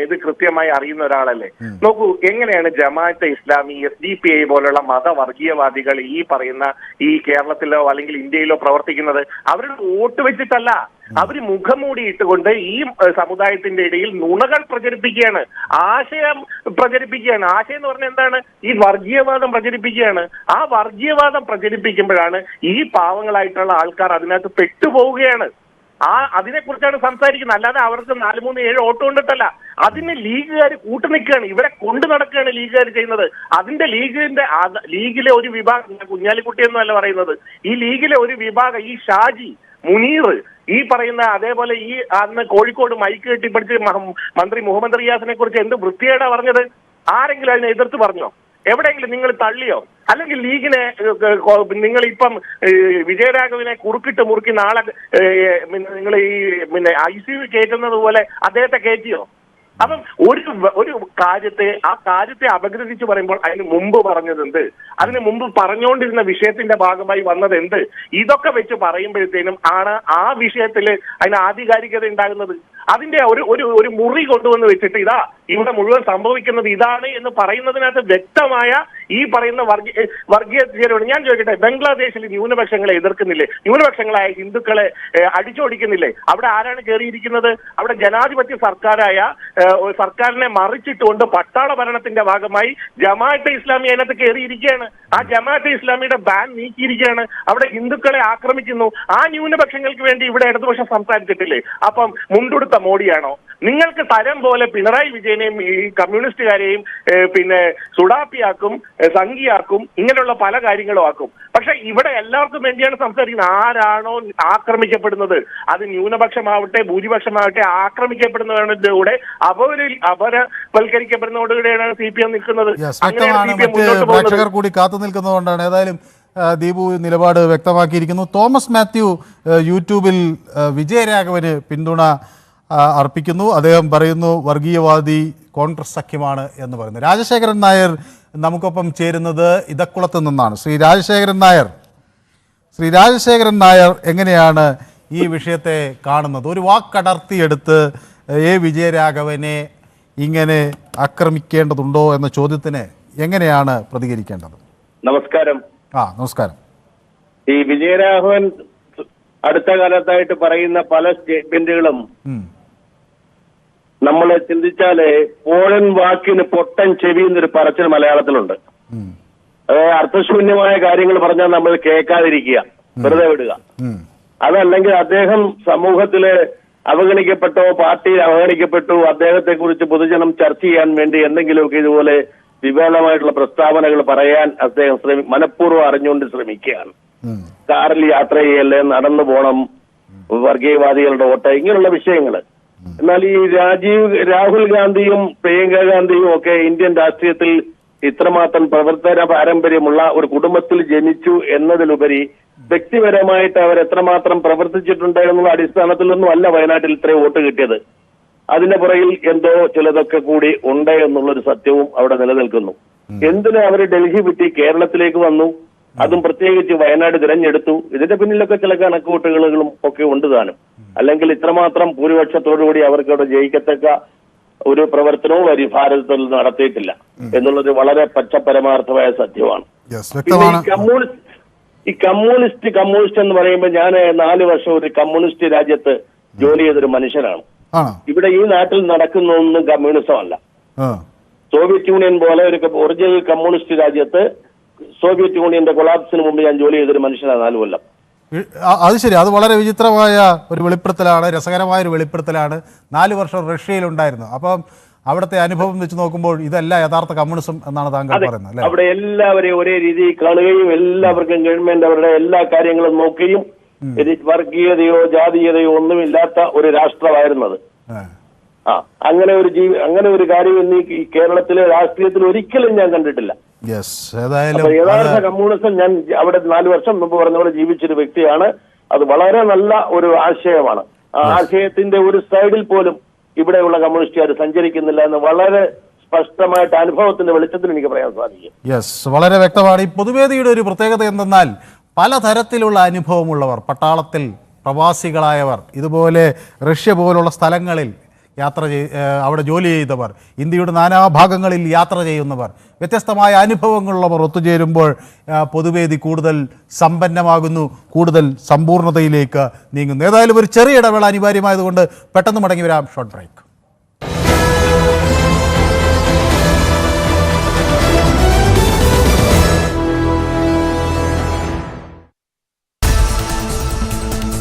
Speaker 9: ഇത് കൃത്യമായി അറിയുന്ന ഒരാളല്ലേ. നോക്കൂ, എങ്ങനെയാണ് ജമാഅത്തെ ഇസ്ലാമി, FDPI പോലുള്ള മതവർഗീയവാദികൾ ഈ പറയുന്ന ഈ കേരളത്തിലോ അല്ലെങ്കിൽ ഇന്ത്യയിലോ പ്രവർത്തിക്കുന്നത്? അവരുടെ വോട്ട് വെച്ചിട്ടല്ല, അവര് മുഖംമൂടി ഇട്ടുകൊണ്ട് ഈ സമുദായത്തിന്റെ ഇടയിൽ നുണകൾ പ്രചരിപ്പിക്കുകയാണ്, ആശയം പ്രചരിപ്പിക്കുകയാണ്. ആശയം എന്ന് പറഞ്ഞാൽ എന്താണ്? ഈ വർഗീയവാദം പ്രചരിപ്പിക്കുകയാണ്. ആ വർഗീയവാദം പ്രചരിപ്പിക്കുമ്പോഴാണ് ഈ പാവങ്ങളായിട്ടുള്ള ആൾക്കാർ അതിനകത്ത് പെട്ടുപോവുകയാണ്. അതിനെക്കുറിച്ചാണ് സംസാരിക്കുന്നത്. അല്ലാതെ അവർക്ക് 4, 3, 7 വോട്ട് കൊണ്ടിട്ടല്ല. അതിന് ലീഗുകാർ കൂട്ടുനിൽക്കുകയാണ്, ഇവരെ കൊണ്ടു നടക്കുകയാണ് ലീഗുകാർ ചെയ്യുന്നത്. അതിന്റെ ലീഗിലെ ഒരു വിഭാഗം, കുഞ്ഞാലിക്കുട്ടിയൊന്നും അല്ല പറയുന്നത്, ഈ ലീഗിലെ ഒരു വിഭാഗം, ഈ ഷാജി, മുനീർ, ഈ പറയുന്ന അതേപോലെ ഈ അന്ന് കോഴിക്കോട് മൈക്ക് കെട്ടിപ്പിടിച്ച് മന്ത്രി മുഹമ്മദ് റിയാസിനെ കുറിച്ച് എന്ത് വൃത്തികേടാ പറഞ്ഞത്? ആരെങ്കിലും അതിനെ എതിർത്ത് പറഞ്ഞോ? എവിടെയെങ്കിലും നിങ്ങൾ തള്ളിയോ? അല്ലെങ്കിൽ ലീഗിനെ നിങ്ങൾ ഇപ്പം വിജയരാഘവനെ കുറുക്കിട്ട് മുറുക്കി നാളെ നിങ്ങൾ ഈ ICU കയറ്റുന്നത് പോലെ അദ്ദേഹത്തെ കയറ്റിയോ? അപ്പം ഒരു കാര്യത്തെ അപഗ്രഥിച്ച് പറയുമ്പോൾ അതിന് മുമ്പ് പറഞ്ഞത് എന്ത്, അതിന് മുമ്പ് പറഞ്ഞുകൊണ്ടിരുന്ന വിഷയത്തിന്റെ ഭാഗമായി വന്നത് എന്ത്, ഇതൊക്കെ വെച്ച് പറയുമ്പോഴത്തേനും ആണ് ആ വിഷയത്തിൽ അതിന് ആധികാരികത ഉണ്ടാകുന്നത്. അതിന്റെ ഒരു മുറി കൊണ്ടുവന്ന് വെച്ചിട്ട് ഇതാ ഇവിടെ മുഴുവൻ സംഭവിക്കുന്നത് ഇതാണ് എന്ന് പറയുന്നതിനകത്ത് വ്യക്തമായ ഈ പറയുന്ന വർഗീയ ചേരുവ. ഞാൻ ചോദിക്കട്ടെ, ബംഗ്ലാദേശിൽ ന്യൂനപക്ഷങ്ങളെ എതിർക്കുന്നില്ലേ? ന്യൂനപക്ഷങ്ങളായ ഹിന്ദുക്കളെ അടിച്ചോടിക്കുന്നില്ലേ? അവിടെ ആരാണ് കയറിയിരിക്കുന്നത്? അവിടെ ജനാധിപത്യ സർക്കാരിനെ മറിച്ചിട്ടുകൊണ്ട് പട്ടാള ഭരണത്തിന്റെ ഭാഗമായി ജമാഅത്തെ ഇസ്ലാമി അതിനകത്ത് കയറിയിരിക്കുകയാണ്. ആ ജമാഅത്തെ ഇസ്ലാമിയുടെ ബാൻ നീക്കിയിരിക്കുകയാണ്. അവിടെ ഹിന്ദുക്കളെ ആക്രമിക്കുന്നു. ആ ന്യൂനപക്ഷങ്ങൾക്ക് വേണ്ടി ഇവിടെ ഇടതുപക്ഷം സംസാരിച്ചിട്ടില്ലേ? അപ്പം മുണ്ടുടുത്ത മോഡിയാണോ? നിങ്ങൾക്ക് തരം പോലെ പിണറായി വിജയനെയും ഈ കമ്മ്യൂണിസ്റ്റുകാരെയും പിന്നെ സുഡാപ്പിയാക്കും, സംഘിയാക്കും, ഇങ്ങനെയുള്ള പല കാര്യങ്ങളും ആക്കും. പക്ഷെ ഇവിടെ എല്ലാവർക്കും വേണ്ടിയാണ് സംസാരിക്കുന്നത്. ആരാണോ ആക്രമിക്കപ്പെടുന്നത്, അത് ന്യൂനപക്ഷമാവട്ടെ ഭൂരിപക്ഷമാവട്ടെ, ആക്രമിക്കപ്പെടുന്നതിന്റെ കൂടെ അപവൽക്കരിക്കപ്പെടുന്നതോടുകൂടെയാണ് CPM നിൽക്കുന്നത്.
Speaker 1: പ്രേക്ഷകർ കൂടി കാത്തു നിൽക്കുന്നതുകൊണ്ടാണ്. ഏതായാലും ദീപു നിലപാട് വ്യക്തമാക്കിയിരിക്കുന്നു. തോമസ് മാത്യു യൂട്യൂബിൽ വിജയരാഘവന് പിന്തുണ അർപ്പിക്കുന്നു. അദ്ദേഹം പറയുന്നു വർഗീയവാദി കോൺഗ്രസ് സഖ്യമാണ് എന്ന് പറയുന്നു. രാജശേഖരൻ നായർ നമുക്കൊപ്പം ചേരുന്നത് ഇടക്കുളത്ത് നിന്നാണ്. ശ്രീ രാജശേഖരൻ നായർ എങ്ങനെയാണ് ഈ വിഷയത്തെ കാണുന്നത്? ഒരു വാക്കടർത്തിയെടുത്ത് വിജയരാഘവനെ ഇങ്ങനെ ആക്രമിക്കേണ്ടതുണ്ടോ എന്ന ചോദ്യത്തിന് എങ്ങനെയാണ് പ്രതികരിക്കേണ്ടത്?
Speaker 10: നമസ്കാരം.
Speaker 1: നമസ്കാരം.
Speaker 10: ഈ വിജയരാഘവൻ അടുത്ത കാലത്തായിട്ട് പറയുന്ന പല സ്റ്റേറ്റ്മെന്റുകളും നമ്മൾ ചിന്തിച്ചാല് പോഴൻ വാക്കിന് പൊട്ടൻ ചെവി എന്നൊരു പറച്ചിൽ മലയാളത്തിലുണ്ട്. അർത്ഥശൂന്യമായ കാര്യങ്ങൾ പറഞ്ഞാൽ നമ്മൾ കേൾക്കാതിരിക്കുക, വെറുതെ വിടുക. അതല്ലെങ്കിൽ അദ്ദേഹം സമൂഹത്തില് അവഗണിക്കപ്പെട്ടോ പാർട്ടിയിൽ അവഗണിക്കപ്പെട്ടു, അദ്ദേഹത്തെ കുറിച്ച് പൊതുജനം ചർച്ച ചെയ്യാൻ വേണ്ടി എന്തെങ്കിലുമൊക്കെ ഇതുപോലെ വിവേളമായിട്ടുള്ള പ്രസ്താവനകൾ പറയാൻ അദ്ദേഹം മനഃപൂർവ്വം അറിഞ്ഞുകൊണ്ട് ശ്രമിക്കുകയാണ്. കാറിൽ യാത്ര ചെയ്യല്ലേ, നടന്നു പോണം, വർഗീയവാദികളുടെ വോട്ട്, ഇങ്ങനെയുള്ള വിഷയങ്ങൾ. എന്നാൽ ഈ രാഹുൽ ഗാന്ധിയും പ്രിയങ്ക ഗാന്ധിയും ഒക്കെ ഇന്ത്യൻ രാഷ്ട്രീയത്തിൽ ഇത്രമാത്രം പ്രവർത്തന പാരമ്പര്യമുള്ള ഒരു കുടുംബത്തിൽ ജനിച്ചു എന്നതിലുപരി വ്യക്തിപരമായിട്ട് അവർ എത്രമാത്രം പ്രവർത്തിച്ചിട്ടുണ്ട് എന്നുള്ള അടിസ്ഥാനത്തിലൊന്നും അല്ല വയനാട്ടിൽ ഇത്രയും വോട്ട് കിട്ടിയത്. അതിന്റെ പുറകിൽ എന്തോ ചിലതൊക്കെ കൂടി ഉണ്ട് എന്നുള്ളൊരു സത്യവും അവിടെ നിലനിൽക്കുന്നു. എന്തിന് അവർ ഡൽഹി വിട്ടി കേരളത്തിലേക്ക് വന്നു, അതും പ്രത്യേകിച്ച് വയനാട് തിരഞ്ഞെടുത്തു? ഇതിന്റെ പിന്നിലൊക്കെ ചില കണക്കുകൂട്ടലുകളും ഒക്കെ ഉണ്ട് താനും. അല്ലെങ്കിൽ ഇത്രമാത്രം ഭൂരിപക്ഷത്തോടുകൂടി അവർക്ക് അവിടെ ജയിക്കത്തക്ക ഒരു പ്രവർത്തനവും ഭാരതത്തിൽ നടത്തിയിട്ടില്ല എന്നുള്ളത് വളരെ പച്ചപരമാർത്ഥമായ സത്യമാണ്. ഈ കമ്മ്യൂണിസ്റ്റ് എന്ന് പറയുമ്പോൾ ഞാൻ 4 വർഷം ഒരു കമ്മ്യൂണിസ്റ്റ് രാജ്യത്ത് ജോലി ചെയ്തൊരു മനുഷ്യനാണ്. ഇവിടെ ഈ നാട്ടിൽ നടക്കുന്നതൊന്നും കമ്മ്യൂണിസം അല്ല. സോവിയറ്റ് യൂണിയൻ പോലെ ഒരു ഒറിജിനൽ കമ്മ്യൂണിസ്റ്റ് രാജ്യത്ത് സോവിയറ്റ് യൂണിയന്റെ കൊളാപ്സിന് മുമ്പ് ഞാൻ ജോലി ചെയ്തൊരു മനുഷ്യനാണ് 4 കൊല്ലം.
Speaker 1: അത് ശരി, അത് വളരെ വിചിത്രമായ ഒരു വെളിപ്പെടുത്തലാണ്, രസകരമായ ഒരു വെളിപ്പെടുത്തലാണ്. 4 വർഷം റഷ്യയിലുണ്ടായിരുന്നു. അപ്പം അവിടുത്തെ അനുഭവം വെച്ച് നോക്കുമ്പോൾ ഇതല്ല യഥാർത്ഥ കമ്മ്യൂണിസം എന്നാണ് താങ്കൾ പറയുന്നത് അല്ലേ?
Speaker 10: അവിടെ എല്ലാവരെയും ഒരേ രീതിയിൽ കാണുകയും എല്ലാവർക്കും ഗവൺമെന്റ് അവരുടെ എല്ലാ കാര്യങ്ങളും നോക്കുകയും വർഗീയതയോ ജാതീയതയോ ഒന്നുമില്ലാത്ത ഒരു രാഷ്ട്രമായിരുന്നത്. അങ്ങനെ ഒരു കാര്യം ഇന്ന് ഈ കേരളത്തിലെ രാഷ്ട്രീയത്തിൽ ഒരിക്കലും ഞാൻ കണ്ടിട്ടില്ല. യഥാർത്ഥ കമ്മ്യൂണിസം ഞാൻ അവിടെ 4 വർഷം മുമ്പ് പറഞ്ഞ പോലെ ജീവിച്ചൊരു വ്യക്തിയാണ്. അത് വളരെ നല്ല ഒരു ആശയമാണ്. ആ ആശയത്തിന്റെ ഒരു സൈഡിൽ പോലും ഇവിടെയുള്ള കമ്മ്യൂണിസ്റ്റുകാർ സഞ്ചരിക്കുന്നില്ല എന്ന് വളരെ സ്പഷ്ടമായിട്ട് അനുഭവത്തിന്റെ വെളിച്ചത്തിൽ എനിക്ക് പറയാൻ സാധിക്കും.
Speaker 1: വളരെ വ്യക്തമാണ്. ഈ പൊതുവേദിയുടെ ഒരു പ്രത്യേകത എന്തെന്നാൽ പലതരത്തിലുള്ള അനുഭവമുള്ളവർ, പട്ടാളത്തിൽ പ്രവാസികളായവർ, ഇതുപോലെ റഷ്യ പോലുള്ള സ്ഥലങ്ങളിൽ അവിടെ ജോലി ചെയ്തവർ, ഇന്ത്യയുടെ നാനാഭാഗങ്ങളിൽ യാത്ര ചെയ്യുന്നവർ, വ്യത്യസ്തമായ അനുഭവങ്ങളുള്ളവർ ഒത്തുചേരുമ്പോൾ പൊതുവേദി കൂടുതൽ സമ്പന്നമാകുന്നു, കൂടുതൽ സമ്പൂർണ്ണതയിലേക്ക് നീങ്ങുന്നു. ഏതായാലും ഒരു ചെറിയ ഇടവേള അനിവാര്യമായതുകൊണ്ട് പെട്ടെന്ന് മടങ്ങി വരാം. Short break.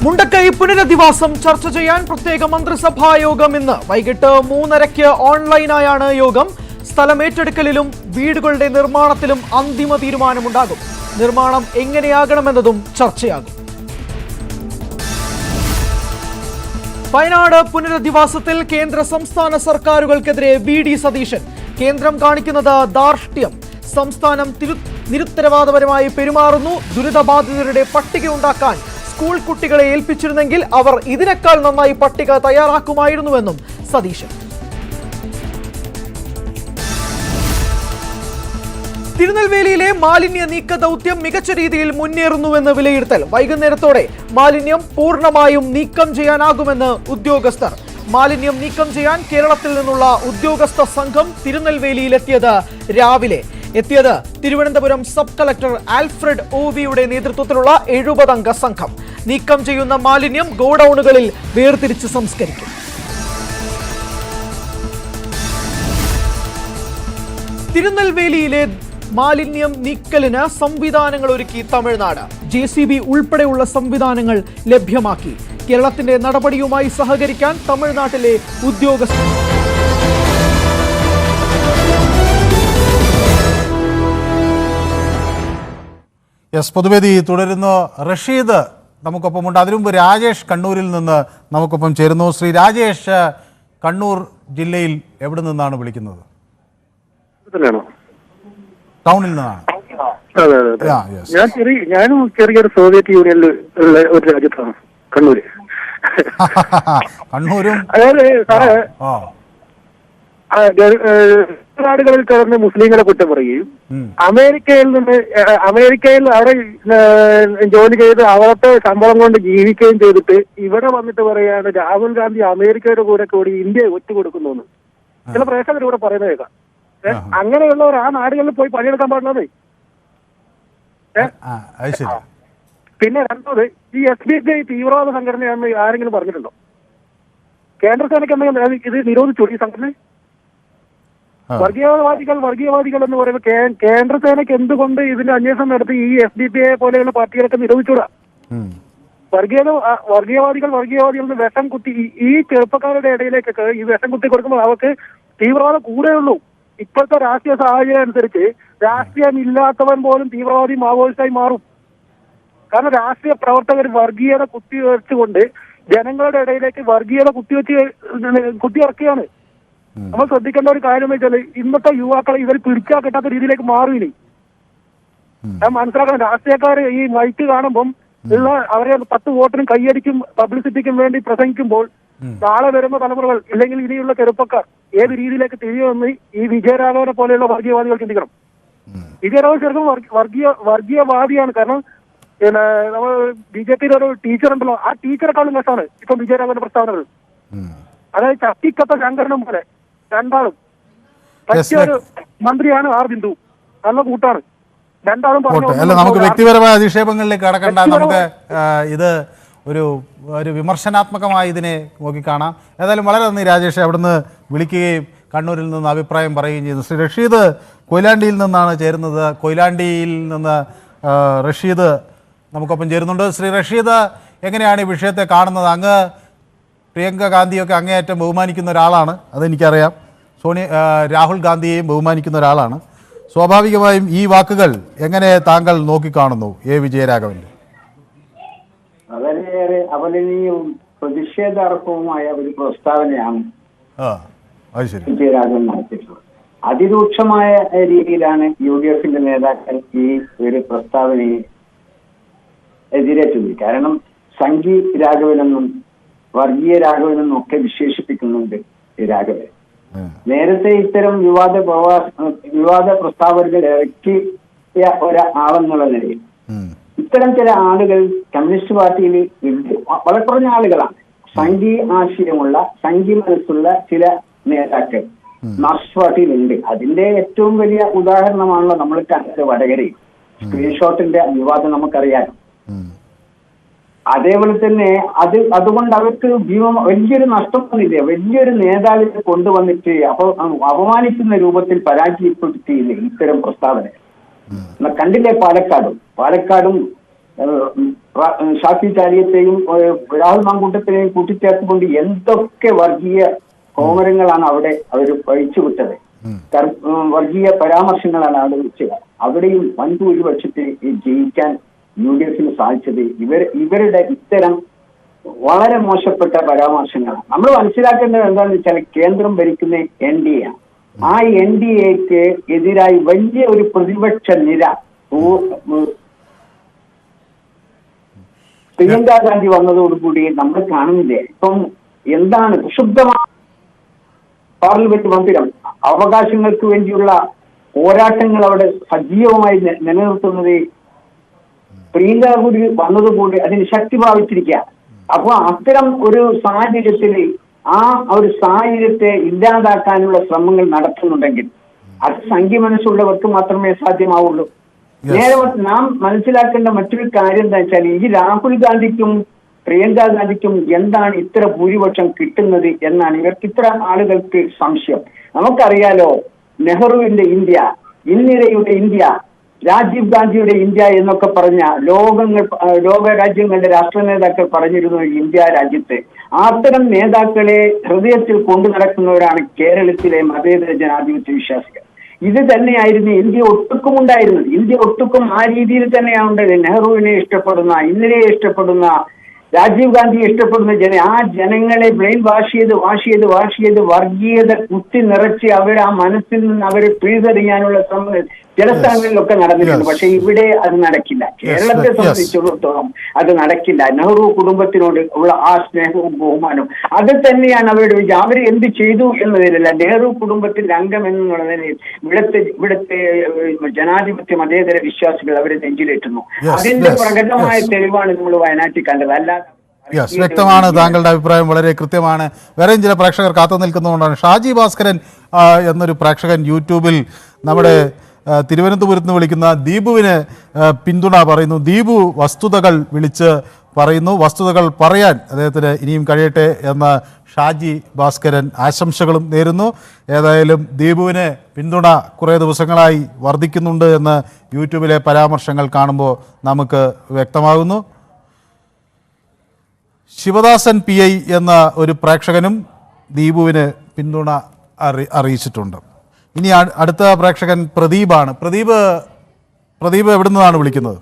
Speaker 11: മുണ്ടക്കൈ പുനരധിവാസം ചർച്ച ചെയ്യാൻ പ്രത്യേക മന്ത്രിസഭാ യോഗം ഇന്ന് വൈകിട്ട് 3:30 ഓൺലൈനായാണ് യോഗം. സ്ഥലമേറ്റെടുക്കലിലും വീടുകളുടെ നിർമ്മാണത്തിലും അന്തിമ തീരുമാനമുണ്ടാകും. നിർമ്മാണം എങ്ങനെയാകണമെന്നതും ചർച്ചയാകും. വയനാട് പുനരധിവാസത്തിൽ കേന്ദ്ര സംസ്ഥാന സർക്കാരുകൾക്കെതിരെ VD സതീശൻ. കേന്ദ്രം കാണിക്കുന്നത് ധാർഷ്ട്യം. സംസ്ഥാനം നിരുത്തരവാദപരമായി പെരുമാറുന്നു. ദുരിതബാധിതരുടെ പട്ടിക ഉണ്ടാക്കാൻ സ്കൂൾ കുട്ടികളെ ഏൽപ്പിച്ചിരുന്നെങ്കിൽ അവർ ഇതിനേക്കാൾ നന്നായി പട്ടിക തയ്യാറാക്കുമായിരുന്നുവെന്നും സതീശൻ. തിരുനെൽവേലിയിലെ മാലിന്യ നീക്ക ദൗത്യം മികച്ച രീതിയിൽ മുന്നേറുന്നുവെന്ന് വിലയിരുത്തൽ. വൈകുന്നേരത്തോടെ മാലിന്യം പൂർണ്ണമായും നീക്കം ചെയ്യാനാകുമെന്ന് ഉദ്യോഗസ്ഥർ. മാലിന്യം നീക്കം ചെയ്യാൻ കേരളത്തിൽ നിന്നുള്ള ഉദ്യോഗസ്ഥ സംഘം തിരുനെൽവേലിയിലെത്തിയത് രാവിലെ. തിരുവനന്തപുരം സബ് കളക്ടർ ആൽഫ്രഡ് OVയുടെ നേതൃത്വത്തിലുള്ള 70 അംഗ സംഘം. നീക്കം ചെയ്യുന്ന മാലിന്യം ഗോഡൌണുകളിൽ വേർതിരിച്ച് സംസ്കരിക്കും. തിരുനെൽവേലിയിലെ മാലിന്യം നീക്കലിന് സംവിധാനങ്ങൾ ഒരുക്കി തമിഴ്നാട്. JCB ഉൾപ്പെടെയുള്ള സംവിധാനങ്ങൾ ലഭ്യമാക്കി. കേരളത്തിന്റെ നടപടിയുമായി സഹകരിക്കാൻ തമിഴ്നാട്ടിലെ ഉദ്യോഗസ്ഥർ.
Speaker 1: പൊതുവേദി തുടരുന്നു. റഷീദ് നമുക്കൊപ്പമുണ്ട്. അതിനു മുമ്പ് രാജേഷ് കണ്ണൂരിൽ നിന്ന് നമുക്കൊപ്പം ചേരുന്നു. ശ്രീ രാജേഷ്, കണ്ണൂർ ജില്ലയിൽ എവിടെ നിന്നാണ് വിളിക്കുന്നത്? ടൗണിൽ നിന്നാണ്.
Speaker 6: ഞാനും ചെറിയൊരു സോവിയറ്റ് യൂണിയനിൽ ഉള്ള ഒരു രാജ്യത്താണ് കണ്ണൂര്.
Speaker 1: കണ്ണൂരും
Speaker 6: അതായത് സാറേ, നാടുകളിൽ കിടന്ന് മുസ്ലിങ്ങളെ കുറ്റം പറയുകയും അമേരിക്കയിൽ അവിടെ ജോലി ചെയ്ത് അവിടുത്തെ ശമ്പളം കൊണ്ട് ജീവിക്കുകയും ചെയ്തിട്ട് ഇവിടെ വന്നിട്ട് പറയാണ് രാഹുൽ ഗാന്ധി അമേരിക്കയുടെ കൂടെ കൂടി ഇന്ത്യയെ ഒറ്റുകൊടുക്കുന്നു എന്ന് ചില പ്രേക്ഷകർ ഇവിടെ പറയുന്നത് കേൾക്കാം. അങ്ങനെയുള്ളവർ ആ നാടുകളിൽ പോയി പണിയെടുക്കാൻ പാടുള്ളത്. പിന്നെ രണ്ടാമത്, ഈ SBI തീവ്രവാദ സംഘടനയാണെന്ന് ആരെങ്കിലും പറഞ്ഞിട്ടുണ്ടോ? കേന്ദ്ര സേനയ്ക്ക് എന്തെങ്കിലും ഇത് നിരോധിച്ചു ഈ സംഘടന? വർഗീയവാദികൾ എന്ന് പറയുമ്പോൾ കേന്ദ്ര സേനയ്ക്ക് എന്തുകൊണ്ട് ഇതിന്റെ അന്വേഷണം നടത്തി ഈ SDPI പോലെയുള്ള പാർട്ടികളൊക്കെ നിരോധിച്ചൂടാ? വർഗീയവാദികൾ വിഷം കുത്തി ഈ ചെറുപ്പക്കാരുടെ ഇടയിലേക്കൊക്കെ ഈ വിഷം കുത്തി കൊടുക്കുമ്പോൾ അവർക്ക് തീവ്രവാദം കൂടെയുള്ളൂ. ഇപ്പോഴത്തെ രാഷ്ട്രീയ സാഹചര്യം അനുസരിച്ച് രാഷ്ട്രീയം ഇല്ലാത്തവൻ പോലും തീവ്രവാദി മാവോയിസ്റ്റായി മാറും. കാരണം രാഷ്ട്രീയ പ്രവർത്തകർ വർഗീയത കുത്തിവെച്ചുകൊണ്ട് ജനങ്ങളുടെ ഇടയിലേക്ക് വർഗീയത കുത്തിയിറക്കുകയാണ്. നമ്മൾ ശ്രദ്ധിക്കേണ്ട ഒരു കാര്യം എന്ന് വെച്ചാൽ ഇന്നത്തെ യുവാക്കളെ ഇവർ പിടിച്ചാൽ കിട്ടാത്ത രീതിയിലേക്ക് മാറിയില്ലേ. ഞാൻ മനസ്സിലാക്കണം, രാഷ്ട്രീയക്കാർ ഈ മൈക്ക് കാണുമ്പം ഉള്ള അവരെ 10 വോട്ടിനും കൈയടിക്കും പബ്ലിസിറ്റിക്കും വേണ്ടി പ്രസംഗിക്കുമ്പോൾ നാളെ വരുന്ന തലമുറകൾ ഇല്ലെങ്കിൽ ഇനിയുള്ള ചെറുപ്പക്കാർ ഏത് രീതിയിലേക്ക് തിരിയുമെന്ന് ഈ വിജയരാഘവനെ പോലെയുള്ള വർഗീയവാദികൾ ചിന്തിക്കണം. വിജയരാഘവൻ ചെറുപ്പം വർഗീയവാദിയാണ്. കാരണം നമ്മൾ BJPയുടെ ഒരു ടീച്ചർ ഉണ്ടല്ലോ, ആ ടീച്ചറെക്കാളും മോശമാണ് ഇപ്പം വിജയരാഘവന്റെ പ്രസ്താവനകൾ. അതായത് ചട്ടിക്കത്ത ശങ്കരനും പോലെ രണ്ടാളും. പറ്റിയൊരു മന്ത്രിയാണ് R ബിന്ദു, നല്ല കൂട്ടാണ് രണ്ടാളും.
Speaker 1: നമുക്ക് വ്യക്തിപരമായ അധിക്ഷേപങ്ങളിലേക്ക് കടക്കണ്ട. നമുക്ക് ഇത് ഒരു വിമർശനാത്മകമായി ഇതിനെ നോക്കിക്കാണാം. ഏതായാലും വളരെ നന്ദി രാജേഷ്, അവിടുന്ന് വിളിക്കുകയും കണ്ണൂരിൽ നിന്ന് അഭിപ്രായം പറയുകയും ചെയ്തു. ശ്രീ റഷീദ് കൊയിലാണ്ടിയിൽ നിന്നാണ് ചേരുന്നത്. കൊയിലാണ്ടിയിൽ നിന്ന് റഷീദ് നമുക്കൊപ്പം ചേരുന്നുണ്ട്. ശ്രീ റഷീദ്, എങ്ങനെയാണ് ഈ വിഷയത്തെ കാണുന്നത്? അങ്ങ് പ്രിയങ്ക ഗാന്ധിയൊക്കെ അങ്ങേയറ്റം ബഹുമാനിക്കുന്ന ഒരാളാണ്, അതെനിക്കറിയാം. രാഹുൽ ഗാന്ധിയെയും ബഹുമാനിക്കുന്ന ഒരാളാണ്. സ്വാഭാവികമായും ഈ വാക്കുകൾ എങ്ങനെ താങ്കൾ നോക്കിക്കാണുന്നു? വിജയരാഘവന്റെ
Speaker 12: വളരെയേറെ അപലനീയവും പ്രതിഷേധാർഹവുമായ ഒരു പ്രസ്താവനയാണ് വിജയരാഘവൻ നടത്തിയിട്ടുള്ളത്. അതിരൂക്ഷമായ രീതിയിലാണ് UDF നേതാക്കൾ ഈ ഒരു പ്രസ്താവനയെ എതിരേറ്റത്. കാരണം സംഘി രാഘവനെന്നും വർഗീയ രാഘവനെന്നും ഒക്കെ വിശേഷിപ്പിക്കുന്നുണ്ട് രാഘവൻ. നേരത്തെ ഇത്തരം വിവാദ പ്രസ്താവനകൾ ഇറക്കിയ ഒരാളെന്നുള്ള നിലയിൽ ഇത്തരം ചില ആളുകൾ കമ്മ്യൂണിസ്റ്റ് പാർട്ടിയിൽ ഉണ്ട്. വളരെ കുറഞ്ഞ ആളുകളാണ്. സംഘി ആശയമുള്ള സംഘി മനസ്സുള്ള ചില നേതാക്കൾ മാർക്സിസ്റ്റ് പാർട്ടിയിലുണ്ട്. അതിന്റെ ഏറ്റവും വലിയ ഉദാഹരണമാണല്ലോ നമ്മൾ കണ്ടത് വടകരയിൽ. സ്ക്രീൻഷോട്ടിന്റെ വിവാദം നമുക്കറിയാം. അതേപോലെ തന്നെ അതുകൊണ്ട് അവർക്ക് വലിയൊരു നഷ്ടം വന്നില്ല. വലിയൊരു നേതാവിനെ കൊണ്ടുവന്നിട്ട് അപമാനിക്കുന്ന രൂപത്തിൽ പരാജയപ്പെടുത്തിയില്ല ഇത്തരം പ്രസ്താവന. കണ്ടില്ലേ പാലക്കാടും ഷാഫി ചാലിയത്തെയും രാഹുൽ മാങ്കൂട്ടത്തിനെയും കൂട്ടിച്ചേർത്തുകൊണ്ട് എന്തൊക്കെ വർഗീയ കോമരങ്ങളാണ് അവിടെ അവർ പഴിച്ചുവിട്ടത്. വർഗീയ പരാമർശങ്ങളാണ് അവിടെ വെച്ചത്. അവിടെയും വൻഭൂരിപക്ഷത്തിൽ ജയിക്കാൻ UDF സാധിച്ചത് ഇവരുടെ ഇത്തരം വളരെ മോശപ്പെട്ട പരാമർശങ്ങളാണ്. നമ്മൾ മനസ്സിലാക്കേണ്ടത് എന്താണെന്ന് വെച്ചാൽ കേന്ദ്രം ഭരിക്കുന്ന NDA ആണ്. ആ NDAക്ക് എതിരായി വലിയ ഒരു പ്രതിപക്ഷ നിര പ്രിയങ്ക ഗാന്ധി വന്നതോടുകൂടി നമ്മൾ കാണുന്നില്ലേ? ഇപ്പം എന്താണ് പ്രക്ഷുബ്ധമായ പാർലമെന്റ് മന്ദിരം അവകാശങ്ങൾക്ക് വേണ്ടിയുള്ള പോരാട്ടങ്ങൾ അവിടെ സജീവമായി നിലനിർത്തുന്നത് പ്രിയങ്ക കൂടി വന്നതുകൂടി അതിന് ശക്തി പ്രാപിച്ചിരിക്കുക. അപ്പൊ അത്തരം ഒരു സാഹചര്യത്തിൽ ആ ഒരു സാഹചര്യത്തെ ഇല്ലാതാക്കാനുള്ള ശ്രമങ്ങൾ നടത്തുന്നുണ്ടെങ്കിൽ അത് സംഘി മനസ്സുള്ളവർക്ക് മാത്രമേ സാധ്യമാവുള്ളൂ. നേരെ നാം മനസ്സിലാക്കേണ്ട മറ്റൊരു കാര്യം എന്താ വെച്ചാൽ ഈ രാഹുൽ ഗാന്ധിക്കും പ്രിയങ്ക ഗാന്ധിക്കും എന്താണ് ഇത്ര ഭൂരിപക്ഷം കിട്ടുന്നത് എന്നാണ് ഇവർക്ക് ഇത്ര ആളുകൾക്ക് സംശയം. നമുക്കറിയാലോ, നെഹ്റുവിന്റെ ഇന്ത്യ, ഇന്ദിരയുടെ ഇന്ത്യ, രാജീവ് ഗാന്ധിയുടെ ഇന്ത്യ എന്നൊക്കെ പറഞ്ഞ ലോക രാജ്യങ്ങളുടെ രാഷ്ട്ര നേതാക്കൾ പറഞ്ഞിരുന്നു ഇന്ത്യ രാജ്യത്ത്. അത്തരം നേതാക്കളെ ഹൃദയത്തിൽ കൊണ്ടു നടക്കുന്നവരാണ് കേരളത്തിലെ മതേതര ജനാധിപത്യ വിശ്വാസികൾ. ഇത് തന്നെയായിരുന്നു ഇന്ത്യ ഒട്ടുക്കും ഉണ്ടായിരുന്നത്. ഇന്ത്യ ഒട്ടുക്കും ആ രീതിയിൽ തന്നെയാണ് ഉണ്ടായത്. നെഹ്റുവിനെ ഇഷ്ടപ്പെടുന്ന, ഇന്ദിരയെ ഇഷ്ടപ്പെടുന്ന, രാജീവ് ഗാന്ധിയെ ഇഷ്ടപ്പെടുന്ന ആ ജനങ്ങളെ ബ്രെയിൻ വാഷ് ചെയ്ത് വർഗീയത കുത്തി നിറച്ച് അവരെ ആ മനസ്സിൽ നിന്ന് അവരെ പിഴുതെറിയാനുള്ള ശ്രമങ്ങൾ ചില സ്ഥലങ്ങളിലൊക്കെ നടന്നിട്ടുണ്ട്. പക്ഷെ ഇവിടെ അത് നടക്കില്ല. കേരളത്തെ സംബന്ധിച്ചിടത്തോളം അത് നടക്കില്ല. നെഹ്റു കുടുംബത്തിനോട് ഉള്ള ആ സ്നേഹവും ബഹുമാനവും അത് തന്നെയാണ് അവരുടെ വിജയം. അവർ എന്ത് ചെയ്തു എന്നതിലല്ല, നെഹ്റു കുടുംബത്തിന്റെ അംഗം എന്നുള്ള നിലയിൽ ഇവിടുത്തെ ജനാധിപത്യ മതേതര വിശ്വാസികൾ അവരെ നെഞ്ചിലേറ്റുന്നു. അതിന്റെ പ്രകടമായ തെളിവാണ് നമ്മൾ വയനാട്ടിൽ കണ്ടത്. അല്ലാതെ
Speaker 1: വ്യക്തമാണ്. താങ്കളുടെ അഭിപ്രായം വളരെ കൃത്യമാണ്. വേറെയും ചില പ്രേക്ഷകർ കാത്തു നിൽക്കുന്നതുകൊണ്ടാണ്. ഷാജി ഭാസ്കരൻ എന്നൊരു പ്രേക്ഷകൻ യൂട്യൂബിൽ നമ്മുടെ തിരുവനന്തപുരത്ത് നിന്ന് വിളിക്കുന്ന ദീപുവിന് പിന്തുണ പറയുന്നു. ദീപു വസ്തുതകൾ വിളിച്ച് പറയുന്നു. വസ്തുതകൾ പറയാൻ അദ്ദേഹത്തിന് ഇനിയും കഴിയട്ടെ എന്ന് ഷാജി ഭാസ്കരൻ ആശംസകളും നേരുന്നു. ഏതായാലും ദീപുവിന് പിന്തുണ കുറേ ദിവസങ്ങളായി വർദ്ധിക്കുന്നുണ്ട് എന്ന് യൂട്യൂബിലെ പരാമർശങ്ങൾ കാണുമ്പോൾ നമുക്ക് വ്യക്തമാകുന്നു. ശിവദാസൻ PI എന്ന ഒരു പ്രേക്ഷകനും ദീപുവിന് പിന്തുണ അറിയിച്ചിട്ടുണ്ട്. ഇനി അടുത്ത പ്രേക്ഷകൻ പ്രദീപാണ്. പ്രദീപ് എവിടെ നിന്നാണ് വിളിക്കുന്നത്?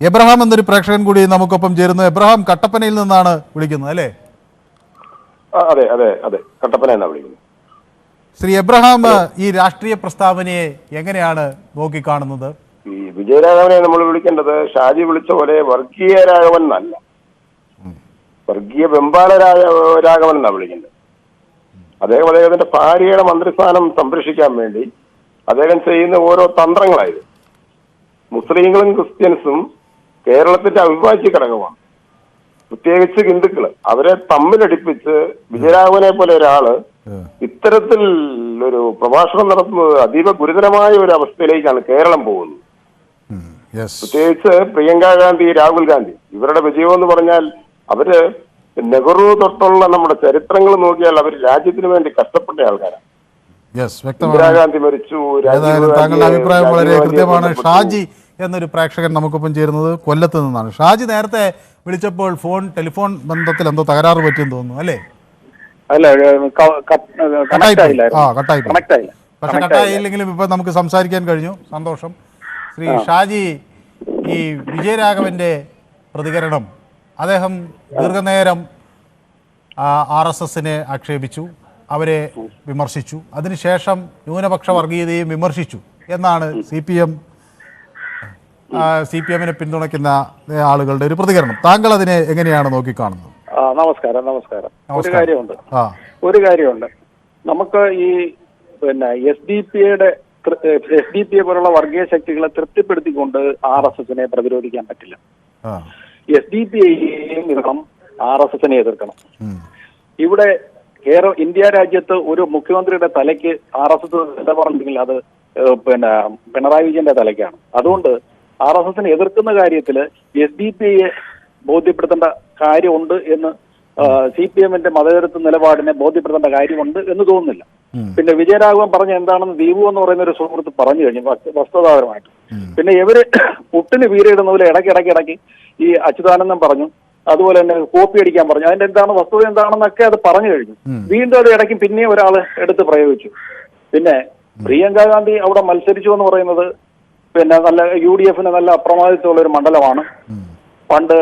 Speaker 1: എബ്രഹാം എന്നൊരു പ്രേക്ഷകൻ കൂടി നമുക്കൊപ്പം ചേരുന്നു. എബ്രഹാം കട്ടപ്പനയിൽ നിന്നാണ് വിളിക്കുന്നത്, അല്ലേ?
Speaker 13: അതെ അതെ അതെ, കട്ടപ്പന എന്നാണ് വിളിക്കുന്നത്.
Speaker 1: ശ്രീ എബ്രഹാം, ഈ രാഷ്ട്രീയ പ്രസ്താവനയെ എങ്ങനെയാണ് നോക്കിക്കാണുന്നത്?
Speaker 13: ഈ വിജയരാഘവനെ നമ്മൾ വിളിക്കേണ്ടത് ഷാജി വിളിച്ച പോലെ വർഗീയ രാഘവൻ എന്നല്ല, വർഗീയ വെമ്പാല രാഘവൻ എന്നാണ് വിളിക്കേണ്ടത്. അദ്ദേഹത്തിന്റെ ഭാര്യയുടെ മന്ത്രിസ്ഥാനം സംരക്ഷിക്കാൻ വേണ്ടി അദ്ദേഹം ചെയ്യുന്ന ഓരോ തന്ത്രങ്ങളായിരുന്നു. മുസ്ലിങ്ങളും ക്രിസ്ത്യൻസും കേരളത്തിന്റെ അവിഭാജ്യ ഘടകമാണ്, പ്രത്യേകിച്ച് ഹിന്ദുക്കള്. അവരെ തമ്മിലടിപ്പിച്ച് വിജയരാഘവനെ പോലെ ഒരാള് ഇത്തരത്തിൽ ഒരു പ്രഭാഷണം നടത്തുന്നത് അതീവ ഗുരുതരമായ ഒരു അവസ്ഥയിലേക്കാണ് കേരളം പോകുന്നത്. പ്രത്യേകിച്ച് പ്രിയങ്ക ഗാന്ധി, രാഹുൽ ഗാന്ധി, ഇവരുടെ വിജയം എന്ന് പറഞ്ഞാൽ അവര് നെഹ്റു തൊട്ടുള്ള നമ്മുടെ ചരിത്രങ്ങൾ നോക്കിയാൽ അവർ രാജ്യത്തിന് വേണ്ടി കഷ്ടപ്പെട്ട ആൾക്കാരാണ്. ഇന്ദിരാഗാന്ധി മരിച്ചു.
Speaker 1: താങ്കളുടെ അഭിപ്രായം വളരെ കൃത്യമാണ്. ഷാജി എന്നൊരു പ്രേക്ഷകൻ നമുക്കൊപ്പം ചേരുന്നത് കൊല്ലത്ത് നിന്നാണ്. ഷാജി നേരത്തെ വിളിച്ചപ്പോൾ ടെലിഫോൺ ബന്ധത്തിൽ എന്തോ തകരാറ് പറ്റിയെന്ന് തോന്നുന്നു അല്ലേ? കട്ടായി. പക്ഷെ കട്ടായില്ലെങ്കിലും ഇപ്പൊ നമുക്ക് സംസാരിക്കാൻ കഴിഞ്ഞു, സന്തോഷം. ശ്രീ ഷാജി, ഈ വിജയരാഘവന്റെ പ്രതികരണം, അദ്ദേഹം ദീർഘനേരം RSSനെ ആക്ഷേപിച്ചു, അവരെ വിമർശിച്ചു, അതിനുശേഷം ന്യൂനപക്ഷ വർഗീയതയും വിമർശിച്ചു എന്നാണ് CPM-നെ പിന്തുണയ്ക്കുന്ന ആളുകളുടെ ഒരു പ്രതികരണം. താങ്കൾ അതിനെ എങ്ങനെയാണ് നോക്കിക്കാണുന്നത്?
Speaker 5: നമസ്കാരം. ഒരു കാര്യമുണ്ട്. നമുക്ക് ഈ SDPA പോലുള്ള വർഗീയ ശക്തികളെ തൃപ്തിപ്പെടുത്തിക്കൊണ്ട് RSSനെ പ്രതിരോധിക്കാൻ പറ്റില്ല. SDPAയെയും എതിർക്കണം, RSSനെ എതിർക്കണം. ഇവിടെ ഇന്ത്യ രാജ്യത്ത് ഒരു മുഖ്യമന്ത്രിയുടെ തലയ്ക്ക് RSS പറഞ്ഞെങ്കിൽ അത് പിണറായി വിജയന്റെ തലയ്ക്കാണ്. അതുകൊണ്ട് RSSനെ എതിർക്കുന്ന കാര്യത്തിൽ SDPAയെ ബോധ്യപ്പെടുത്തേണ്ട കാര്യമുണ്ട് എന്ന് CPM-ന്റെ മതേതരത്വ നിലപാടിനെ ബോധ്യപ്പെടുത്തേണ്ട കാര്യമുണ്ട് എന്ന് തോന്നുന്നില്ല. പിന്നെ വിജയരാഘവൻ പറഞ്ഞ എന്താണെന്ന് ദീപു എന്ന് പറയുന്ന ഒരു സുഹൃത്ത് പറഞ്ഞു കഴിഞ്ഞു വസ്തുതാപരമായിട്ട്. പിന്നെ ഇവര് പുട്ടിന് വീരയിടുന്ന പോലെ ഇടയ്ക്ക് ഈ അച്യുതാനന്ദൻ പറഞ്ഞു, അതുപോലെ തന്നെ കോപ്പി അടിക്കാൻ പറഞ്ഞു. അതിന്റെ എന്താണ് വസ്തുത എന്താണെന്നൊക്കെ അത് പറഞ്ഞു കഴിഞ്ഞു. വീണ്ടും അത് ഇടയ്ക്ക് പിന്നെ ഒരാൾ എടുത്ത് പ്രയോഗിച്ചു. പിന്നെ പ്രിയങ്ക ഗാന്ധി അവിടെ മത്സരിച്ചു എന്ന് പറയുന്നത് നല്ല UDF-ന് നല്ല അപ്രമാദിത്വമുള്ള ഒരു മണ്ഡലമാണ്. പണ്ട്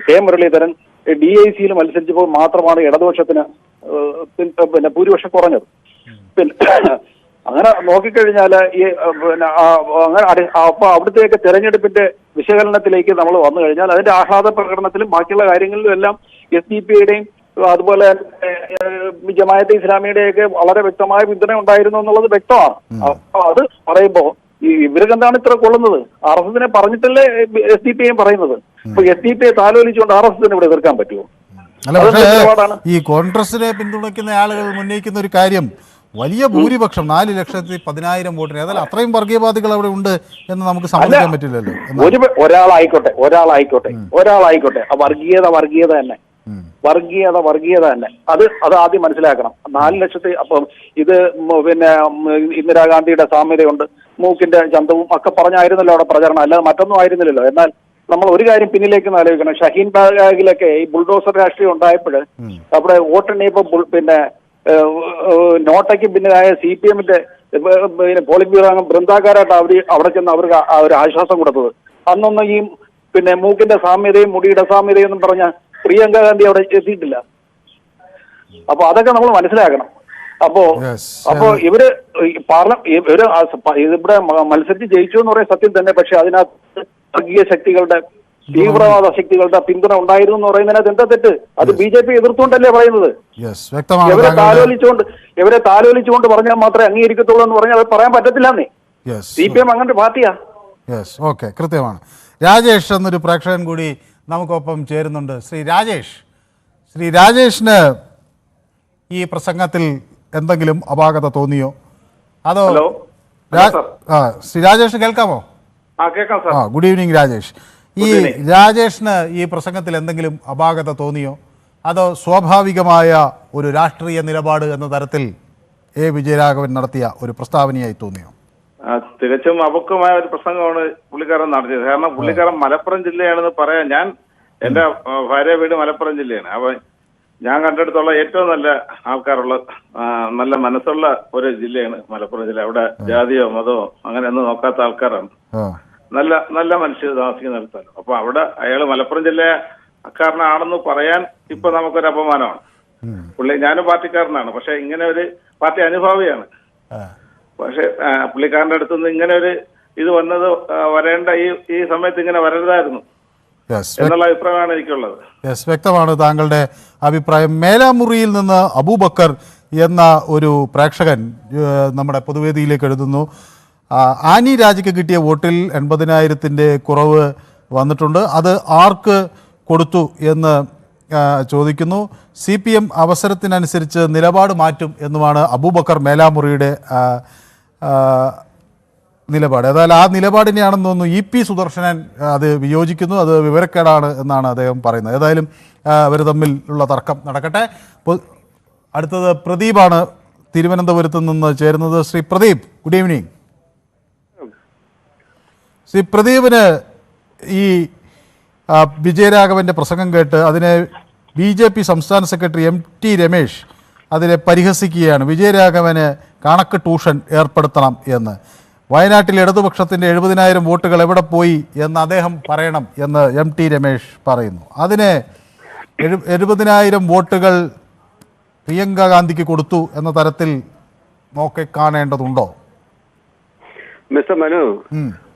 Speaker 5: കെ മുരളീധരൻ DIC-യിൽ മത്സരിച്ചപ്പോൾ മാത്രമാണ് ഇടതുപക്ഷത്തിന് ഭൂരിപക്ഷം കുറഞ്ഞത്. പിന്നെ അങ്ങനെ നോക്കിക്കഴിഞ്ഞാൽ ഈ അങ്ങനെ അപ്പൊ അവിടുത്തെയൊക്കെ തെരഞ്ഞെടുപ്പിന്റെ വിശകലനത്തിലേക്ക് നമ്മൾ വന്നു കഴിഞ്ഞാൽ അതിന്റെ ആഹ്ലാദ പ്രകടനത്തിലും ബാക്കിയുള്ള കാര്യങ്ങളിലും എല്ലാം SDPAയുടെയും അതുപോലെ ജമാഅത്തെ ഇസ്ലാമിയുടെയൊക്കെ വളരെ വ്യക്തമായ പിന്തുണ ഉണ്ടായിരുന്നു എന്നുള്ളത് വ്യക്തമാണ്. അപ്പൊ അത് പറയുമ്പോ ഇവർക്ക് എന്താണ് ഇത്ര കൊള്ളുന്നത്? RSSനെ പറഞ്ഞിട്ടല്ലേ SDPAയും പറയുന്നത്. അപ്പൊ SDPA താലോലിച്ചുകൊണ്ട് RSSനെ ഇവിടെ എതിർക്കാൻ പറ്റുമോ?
Speaker 1: ഈ കോൺഗ്രസിനെ പിന്തുണയ്ക്കുന്ന ആളുകൾ ഉന്നയിക്കുന്ന ഒരു കാര്യം, വലിയ ഭൂരിപക്ഷം 4,10,000 വോട്ടിന്, ഏതായാലും അത്രയും വർഗീയവാദികൾ അവിടെ ഉണ്ട് എന്ന് നമുക്ക് സമ്മതിക്കാൻ പറ്റില്ലല്ലോ.
Speaker 5: ഒരാളായിക്കോട്ടെ വർഗീയത തന്നെ അത് ആദ്യം മനസ്സിലാക്കണം. 4 ലക്ഷത്തി അപ്പം ഇത് ഇന്ദിരാഗാന്ധിയുടെ സാമ്യതയുണ്ട്, മൂക്കിന്റെ ചന്തവും ഒക്കെ പറഞ്ഞായിരുന്നല്ലോ അവിടെ പ്രചരണം, അല്ലാതെ മറ്റൊന്നും ആയിരുന്നില്ലല്ലോ. എന്നാൽ നമ്മൾ ഒരു കാര്യം പിന്നിലേക്ക് ആലോചിക്കണം. ഷഹീൻ ബാഗിലൊക്കെ ഈ ബുൾഡോസർ രാഷ്ട്രീയം ഉണ്ടായപ്പോൾ അവിടെ വോട്ടെണ്ണിയപ്പോ നോട്ടയ്ക്ക് പിന്നിലായ CPM-ന്റെ പോളിറ്റ് ബ്യൂറോ അംഗം ബൃന്ദാകാരായിട്ട് അവിടെ ചെന്ന് അവർക്ക് ഒരു ആശ്വാസം കൊടുത്തത്. അന്നൊന്നും ഈ മൂക്കിന്റെ സാമ്യതയും മുടിയുടെ സാമ്യതയും എന്നും പറഞ്ഞ പ്രിയങ്ക ഗാന്ധി അവിടെ എത്തിയിട്ടില്ല. അപ്പൊ അതൊക്കെ നമ്മൾ മനസ്സിലാക്കണം. അപ്പോ ഇവര് ഇവിടെ മത്സരിച്ച് ജയിച്ചു എന്ന് പറയാൻ സത്യം തന്നെ. പക്ഷെ അതിനകത്ത് വർഗീയ ശക്തികളുടെ തീവ്രവാദ ശക്തികളുടെ പിന്തുണ ഉണ്ടായിരുന്നു എന്ന് പറയുന്നതിനകത്ത് എന്താ തെറ്റ്? അത് BJP എതിർത്തുകൊണ്ടല്ലേ പറയുന്നത്. ഇവരെ താലോലിച്ചുകൊണ്ട് പറഞ്ഞാൽ മാത്രമേ അംഗീകരിക്കത്തുള്ളൂ എന്ന് പറഞ്ഞാൽ അത് പറയാൻ പറ്റത്തില്ലെന്നേ. CPM അങ്ങനൊരു പാർട്ടിയാ.
Speaker 1: കൃത്യമാണ്. രാജേഷ് എന്നൊരു പ്രേക്ഷകൻ കൂടി നമുക്കൊപ്പം ചേരുന്നുണ്ട്. ശ്രീ രാജേഷിന് ഈ പ്രസംഗത്തിൽ എന്തെങ്കിലും അപാകത തോന്നിയോ? അതോ ശ്രീ രാജേഷ് കേൾക്കാമോ? Good evening Rajesh. ഈ രാജേഷിന് ഈ പ്രസംഗത്തിൽ എന്തെങ്കിലും അപാകത തോന്നിയോ? അതോ സ്വാഭാവികമായ ഒരു രാഷ്ട്രീയ നിലപാട് എന്ന തരത്തിൽ വിജയരാഘവൻ നടത്തിയ ഒരു പ്രസ്താവനയായി തോന്നിയോ?
Speaker 14: തികച്ചും അപക്വമായ ഒരു പ്രസംഗമാണ് പുള്ളിക്കാരൻ നടത്തിയത്. കാരണം പുള്ളിക്കാരൻ മലപ്പുറം ജില്ലയാണെന്ന് പറയാൻ, എന്റെ ഭാര്യ വീട് മലപ്പുറം ജില്ലയാണ്. അപ്പൊ ഞാൻ കണ്ടെടുത്തുള്ള ഏറ്റവും നല്ല ആൾക്കാരുള്ള നല്ല മനസ്സുള്ള ഒരു ജില്ലയാണ് മലപ്പുറം ജില്ല. അവിടെ ജാതിയോ മതമോ അങ്ങനെ ഒന്നും നോക്കാത്ത ആൾക്കാരാണ്. നല്ല മനുഷ്യർ താമസിക്കുന്ന സ്ഥലം. അപ്പൊ അവിടെ അയാള് മലപ്പുറം ജില്ലക്കാരനാണെന്ന് പറയാൻ ഇപ്പൊ നമുക്കൊരു അപമാനമാണ്. ഞാനും പാർട്ടിക്കാരനാണ്, പക്ഷെ ഇങ്ങനെ ഒരു പാർട്ടി അനുഭാവിയാണ്. പക്ഷെ പുള്ളിക്കാരന്റെ അടുത്തുനിന്ന് ഇങ്ങനെ ഒരു ഇത് വരേണ്ട ഈ സമയത്ത് ഇങ്ങനെ വരരുതായിരുന്നു എന്നുള്ള അഭിപ്രായമാണ് എനിക്കുള്ളത്.
Speaker 1: വ്യക്തമാണ് താങ്കളുടെ അഭിപ്രായം. മേലാമുറിയിൽ നിന്ന് അബൂബക്കർ എന്ന ഒരു പ്രേക്ഷകൻ നമ്മുടെ പൊതുവേദിയിലേക്ക് എഴുതുന്നു, ആനി രാജയ്ക്ക് കിട്ടിയ വോട്ടിൽ 80,000-ന്റെ കുറവ് വന്നിട്ടുണ്ട്, അത് ആർക്ക് കൊടുത്തു എന്ന് ചോദിക്കുന്നു. CPM അവസരത്തിനനുസരിച്ച് നിലപാട് മാറ്റും എന്നുമാണ് അബൂബക്കർ മേലാമുറിയുടെ നിലപാട്. ഏതായാലും ആ നിലപാടിനെയാണെന്ന് തോന്നുന്നു EP സുദർശനൻ അത് വിയോജിക്കുന്നു, അത് വിവരക്കേടാണ് എന്നാണ് അദ്ദേഹം പറയുന്നത്. ഏതായാലും അവർ തമ്മിലുള്ള തർക്കം നടക്കട്ടെ. അടുത്തത് പ്രദീപാണ് തിരുവനന്തപുരത്ത് നിന്ന് ചേരുന്നത്. Shri Pradeep, good evening. ശ്രീ പ്രദീപിന് ഈ വിജയരാഘവൻ്റെ പ്രസംഗം കേട്ട് അതിനെ BJP സംസ്ഥാന സെക്രട്ടറി MT രമേശ് അതിനെ പരിഹസിക്കുകയാണ്. വിജയരാഘവന് കണക്ക് ട്യൂഷൻ ഏർപ്പെടുത്തണം എന്ന്. വയനാട്ടിൽ ഇടതുപക്ഷത്തിൻ്റെ 70,000 വോട്ടുകൾ എവിടെ പോയി എന്ന് അദ്ദേഹം പറയണം എന്ന് MT രമേശ് പറയുന്നു. അതിന് 70,000 വോട്ടുകൾ പ്രിയങ്ക ഗാന്ധിക്ക് കൊടുത്തു എന്ന തരത്തിൽ നോക്കിക്കാണേണ്ടതുണ്ടോ?
Speaker 15: മിസ്റ്റർ മനു,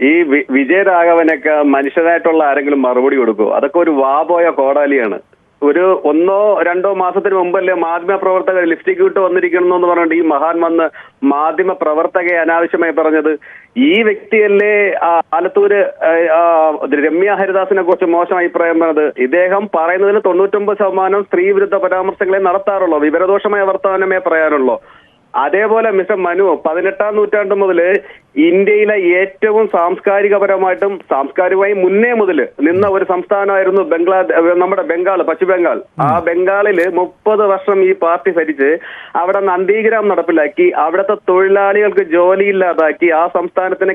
Speaker 15: ഈ വിജയരാഘവനൊക്കെ മനുഷ്യനായിട്ടുള്ള ആരെങ്കിലും മറുപടി കൊടുക്കുമോ? അതൊക്കെ ഒരു വാപോയ കോടാലിയാണ്. ഒരു 1-2 മാസത്തിന് മുമ്പല്ലേ മാധ്യമ പ്രവർത്തകർ ലിഫ്റ്റിക്ക് വിട്ട് വന്നിരിക്കണമെന്ന് പറഞ്ഞിട്ട് ഈ മഹാൻ വന്ന് മാധ്യമ പ്രവർത്തകയെ അനാവശ്യമായി പറഞ്ഞത്. ഈ വ്യക്തിയല്ലേ ആലത്തൂര് രമ്യ ഹരിദാസിനെ കുറിച്ച് മോശം അഭിപ്രായം പറഞ്ഞത്? ഇദ്ദേഹം പറയുന്നതിന് 99% സ്ത്രീ വിരുദ്ധ പരാമർശങ്ങളെ നടത്താറുള്ളൂ, വിവരദോഷമായ വർത്തമാനമേ പറയാറുള്ളൂ. അതേപോലെ മിസ്റ്റർ മനു, 18ാം നൂറ്റാണ്ട് മുതൽ ഇന്ത്യയിലെ ഏറ്റവും സാംസ്കാരികമായി മുന്നേ മുതൽ നിന്ന ഒരു സംസ്ഥാനമായിരുന്നു നമ്മുടെ ബംഗാൾ, പശ്ചിമ ബംഗാൾ. ആ ബംഗാളിൽ 30 വർഷം ഈ പാർട്ടി ഭരിച്ച് അവിടെ നന്ദിഗ്രാം നടപ്പിലാക്കി, അവിടുത്തെ തൊഴിലാളികൾക്ക് ജോലിയില്ലാതാക്കി ആ സംസ്ഥാനത്തിനെ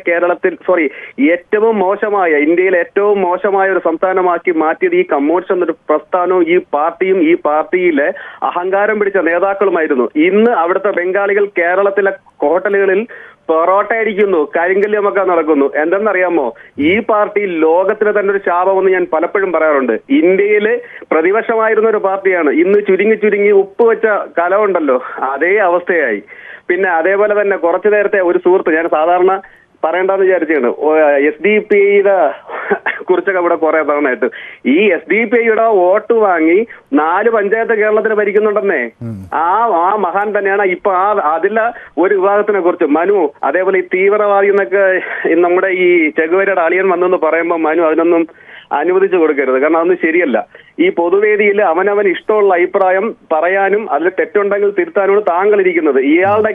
Speaker 15: ഏറ്റവും മോശമായ, ഇന്ത്യയിലെ ഏറ്റവും മോശമായ ഒരു സംസ്ഥാനമാക്കി മാറ്റിയത് ഈ കമ്മ്യൂണിസ്റ്റ് എന്നൊരു പ്രസ്ഥാനവും ഈ പാർട്ടിയും ഈ പാർട്ടിയിലെ അഹങ്കാരം പിടിച്ച നേതാക്കളുമായിരുന്നു. ഇന്ന് അവിടുത്തെ ബംഗാളികൾ കേരളത്തിലെ ഹോട്ടലുകളിൽ പൊറോട്ട അടിക്കുന്നു, കരിങ്കല്യമൊക്കെ നടക്കുന്നു. എന്തെന്നറിയാമോ? ഈ പാർട്ടി ലോകത്തിന് തന്നെ ഒരു ശാപമെന്ന് ഞാൻ പലപ്പോഴും പറയാറുണ്ട്. ഇന്ത്യയില് പ്രതിപക്ഷമായിരുന്ന ഒരു പാർട്ടിയാണ്, ഇന്ന് ചുരുങ്ങി ഉപ്പ് വെച്ച കലമുണ്ടല്ലോ, അതേ അവസ്ഥയായി. പിന്നെ അതേപോലെ തന്നെ കുറച്ചു നേരത്തെ ഒരു സുഹൃത്ത്, ഞാൻ സാധാരണ പറയണ്ടെന്ന് വിചാരിച്ചാണ്, SDPIയുടെ കുറിച്ചൊക്കെ ഇവിടെ കുറെ തവണയായിട്ട് ഈ SDPIയുടെ വോട്ട് വാങ്ങി 4 പഞ്ചായത്ത് കേരളത്തിൽ ഭരിക്കുന്നുണ്ടെന്നേ. ആ മഹാൻ തന്നെയാണ് ഇപ്പൊ അതിലെ ഒരു വിഭാഗത്തിനെ കുറിച്ച് മനു. അതേപോലെ ഈ തീവ്രവാദി എന്നൊക്കെ നമ്മുടെ ഈ ചെഗുവേരയുടെ അളിയൻ വന്നെന്ന് പറയുമ്പോൾ മനു അതിനൊന്നും അനുവദിച്ചു കൊടുക്കരുത്. കാരണം അതൊന്നും ശരിയല്ല. ഈ പൊതുവേദിയിൽ അവനവൻ ഇഷ്ടമുള്ള അഭിപ്രായം പറയാനും അതിൽ തെറ്റുണ്ടെങ്കിൽ തിരുത്താനുമാണ് താങ്കൾ ഇരിക്കുന്നത്. ഇയാളുടെ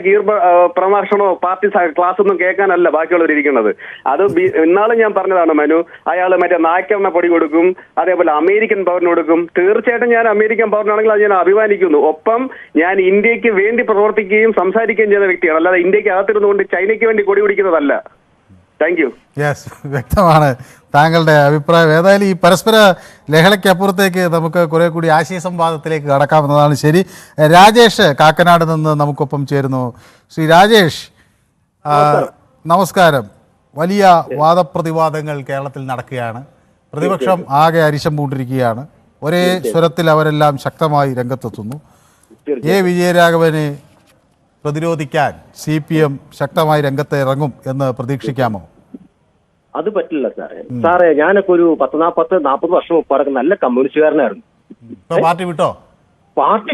Speaker 15: പ്രഭാഷണമോ പാർട്ടി ക്ലാസ് ഒന്നും കേൾക്കാനല്ല ബാക്കിയുള്ളവർ ഇരിക്കുന്നത്. അത് ഇന്നാളും ഞാൻ പറഞ്ഞതാണ് മനു, അയാൾ മറ്റേ നായ്ക്കെണ്ണ പൊടി കൊടുക്കും, അതേപോലെ അമേരിക്കൻ പൗരന് കൊടുക്കും. തീർച്ചയായിട്ടും ഞാൻ അമേരിക്കൻ പൗരനാണെങ്കിൽ അത് ഞാൻ അഭിമാനിക്കുന്നു. ഒപ്പം ഞാൻ ഇന്ത്യക്ക് വേണ്ടി പ്രവർത്തിക്കുകയും സംസാരിക്കുകയും ചെയ്യുന്ന വ്യക്തിയാണ്, അല്ലാതെ ഇന്ത്യക്ക് അകത്തിരുന്നുകൊണ്ട് ചൈനയ്ക്ക് വേണ്ടി കൊടി പിടിക്കുന്നതല്ല. Thank you.
Speaker 1: യെസ്, വ്യക്തമാണ് താങ്കളുടെ അഭിപ്രായം. ഏതായാലും ഈ പരസ്പര ലഹളയ്ക്കപ്പുറത്തേക്ക് നമുക്ക് കുറെ കൂടി ആശയ സംവാദത്തിലേക്ക് കടക്കാവുന്നതാണ്. ശരി, രാജേഷ് കാക്കനാട് നിന്ന് നമുക്കൊപ്പം ചേരുന്നു. ശ്രീ രാജേഷ്, നമസ്കാരം. വലിയ വാദപ്രതിവാദങ്ങൾ കേരളത്തിൽ നടക്കുകയാണ്. പ്രതിപക്ഷം ആകെ അരിശം പൂണ്ടിരിക്കുകയാണ്. ഒരേ സ്വരത്തിൽ അവരെല്ലാം ശക്തമായി രംഗത്തെത്തുന്നു. വിജയരാഘവനെ പ്രതിരോധിക്കാൻ CPM ശക്തമായി രംഗത്ത് ഇറങ്ങും എന്ന് പ്രതീക്ഷിക്കാമോ?
Speaker 16: അത് പറ്റില്ല സാറേ. ഞാനൊക്കെ ഒരു 40 വർഷം മുമ്പ് നല്ല കമ്മ്യൂണിസ്റ്റുകാരനായിരുന്നു. പാർട്ടി